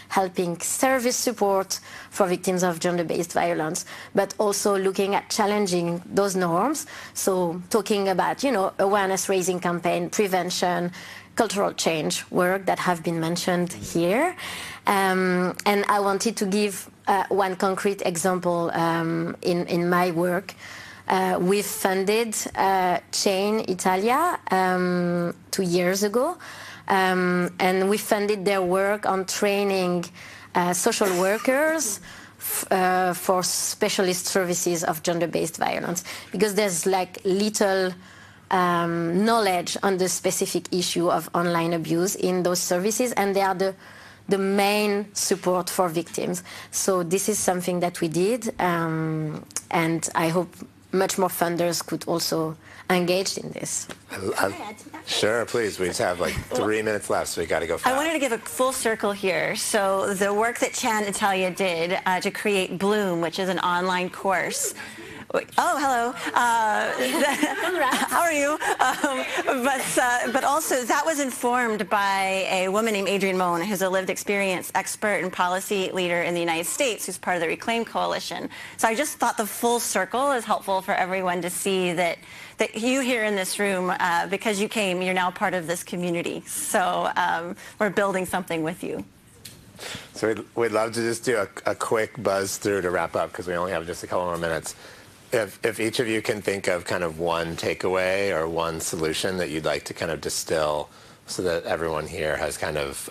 helping service support for victims of gender-based violence, but also looking at challenging those norms. So talking about, awareness raising campaign, prevention, cultural change work that have been mentioned here. And I wanted to give one concrete example in my work. We've funded Chain Italia 2 years ago, and we funded their work on training social workers for specialist services of gender-based violence, because there's like little knowledge on the specific issue of online abuse in those services, and they are the main support for victims. So this is something that we did, and I hope much more funders could also engage in this. Sure, please. We just have like 3 minutes left, so we got to go fast. I wanted to give a full circle here. So the work that Chan Italia did to create Bloom, which is an online course. Oh, hello. How are you? But also that was informed by a woman named Adrienne Moen, who's a lived experience expert and policy leader in the United States, who's part of the Reclaim Coalition. So I just thought the full circle is helpful for everyone to see that you here in this room, because you came, you're now part of this community. So we're building something with you. So we'd love to just do a quick buzz through to wrap up, because we only have just a couple more minutes. If each of you can think of kind of one takeaway or one solution that you'd like to kind of distill so that everyone here has kind of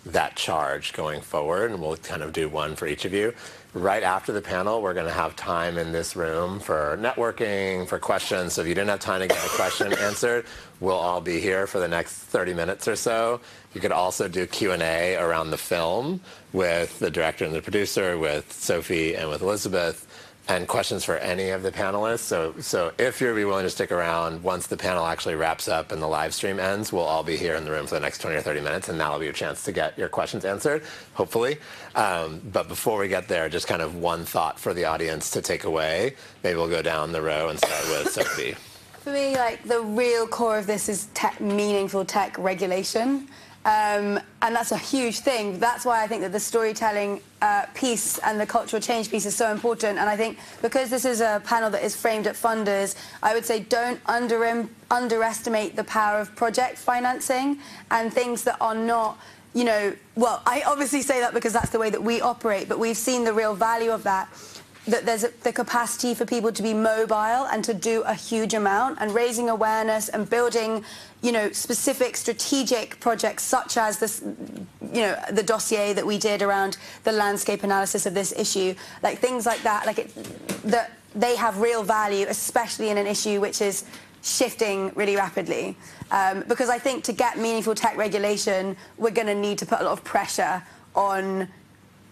that charge going forward, and we'll kind of do one for each of you. Right after the panel, we're going to have time in this room for networking, for questions. So if you didn't have time to get a question answered, we'll all be here for the next 30 minutes or so. You could also do Q&A around the film with the director and the producer, with Sophie and with Elizabeth, and questions for any of the panelists. So if you're willing to stick around, once the panel actually wraps up and the live stream ends, we'll all be here in the room for the next 20 or 30 minutes, and that'll be your chance to get your questions answered, hopefully. But before we get there, just kind of one thought for the audience to take away. Maybe we'll go down the row and start with Sophie. For me, like, the real core of this is meaningful tech regulation. And that's a huge thing. That's why I think that the storytelling piece and the cultural change piece is so important. And I think because this is a panel that is framed at funders, I would say don't underestimate the power of project financing and things that are not, you know, well, I obviously say that because that's the way that we operate, but we've seen the real value of that there's the capacity for people to be mobile and to do a huge amount, and raising awareness and building, you know, specific strategic projects such as this, you know, the dossier that we did around the landscape analysis of this issue, like things like that, like that they have real value, especially in an issue which is shifting really rapidly. Because I think to get meaningful tech regulation, we're going to need to put a lot of pressure on.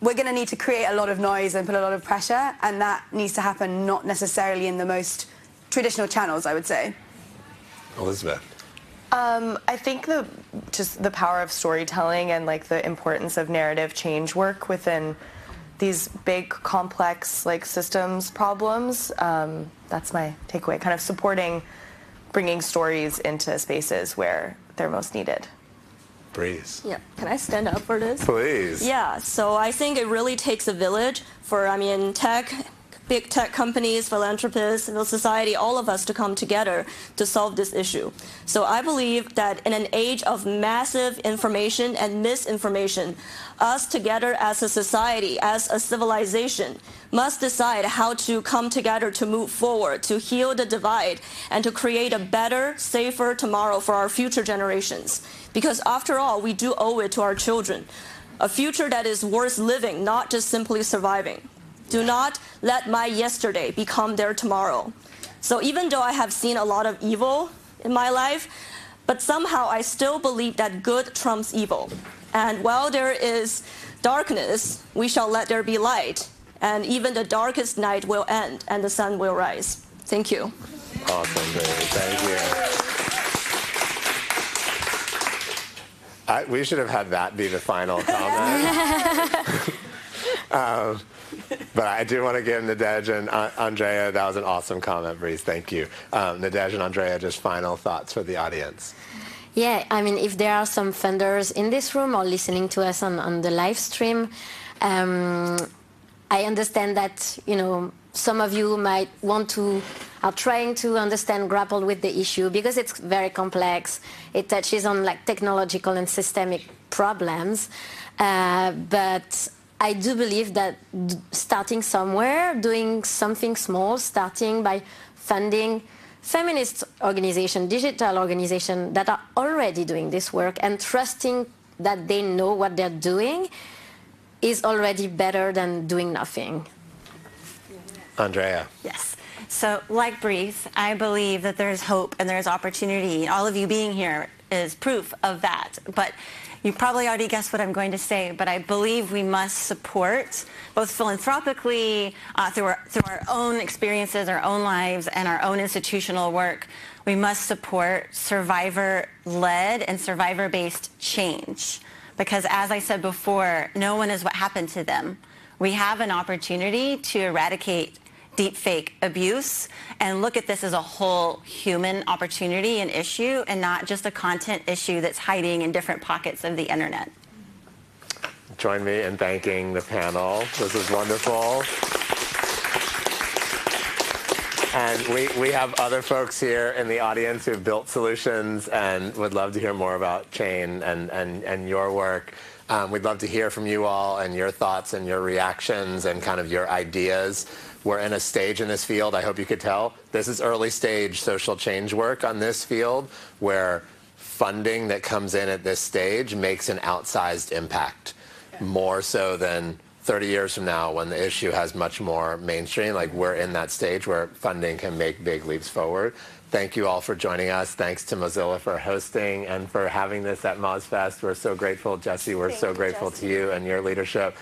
We're going to need to create a lot of noise and put a lot of pressure, and that needs to happen not necessarily in the most traditional channels, I would say. Elizabeth. I think just the power of storytelling and like the importance of narrative change work within these big, complex like systems problems. That's my takeaway. Kind of supporting, bringing stories into spaces where they're most needed. Breeze. Yeah, can I stand up for this? Please. Yeah, so I think it really takes a village for, big tech companies, philanthropists, civil society, all of us to come together to solve this issue. So I believe that in an age of massive information and misinformation, us together as a society, as a civilization, must decide how to come together to move forward, to heal the divide, and to create a better, safer tomorrow for our future generations. Because after all, we do owe it to our children. A future that is worth living, not just simply surviving. Do not let my yesterday become their tomorrow. So even though I have seen a lot of evil in my life, but somehow I still believe that good trumps evil. And while there is darkness, we shall let there be light. And even the darkest night will end and the sun will rise. Thank you. Awesome, baby. Thank you. We should have had that be the final comment. But I do want to give Nadej and Andrea, that was an awesome comment, Breeze. Thank you. Nadej and Andrea, just final thoughts for the audience. Yeah, I mean, if there are some funders in this room or listening to us on the live stream, I understand that, you know, some of you might are trying to understand, grapple with the issue because it's very complex. It touches on like technological and systemic problems. But I do believe that starting somewhere, doing something small, starting by funding feminist organizations, digital organizations that are already doing this work and trusting that they know what they're doing is already better than doing nothing. Andrea. Yes. So like Breeze, I believe that there's hope and there's opportunity. All of you being here is proof of that. But you probably already guessed what I'm going to say, but I believe we must support, both philanthropically, through our own experiences, our own lives, and our own institutional work, we must support survivor-led and survivor-based change. Because as I said before, no one is what happened to them. We have an opportunity to eradicate deepfake abuse and look at this as a whole human opportunity and issue and not just a content issue that's hiding in different pockets of the internet. Join me in thanking the panel. This is wonderful. And we have other folks here in the audience who have built solutions and would love to hear more about Chain and your work. We'd love to hear from you all and your thoughts and your reactions and kind of your ideas. We're in a stage in this field, I hope you could tell. This is early stage social change work on this field where funding that comes in at this stage makes an outsized impact, more so than 30 years from now when the issue has much more mainstream. Like we're in that stage where funding can make big leaps forward. Thank you all for joining us. Thanks to Mozilla for hosting and for having this at MozFest. We're so grateful. Jesse, we're so grateful to you and your leadership.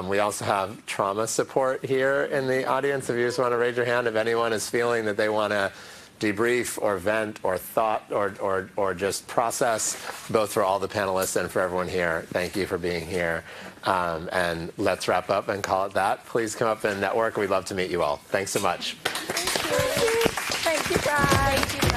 We also have trauma support here in the audience. If you just want to raise your hand, if anyone is feeling that they want to debrief or vent or thought or just process, both for all the panelists and for everyone here, thank you for being here. And let's wrap up and call it that. Please come up and network. We'd love to meet you all. Thanks so much. Thank you, guys.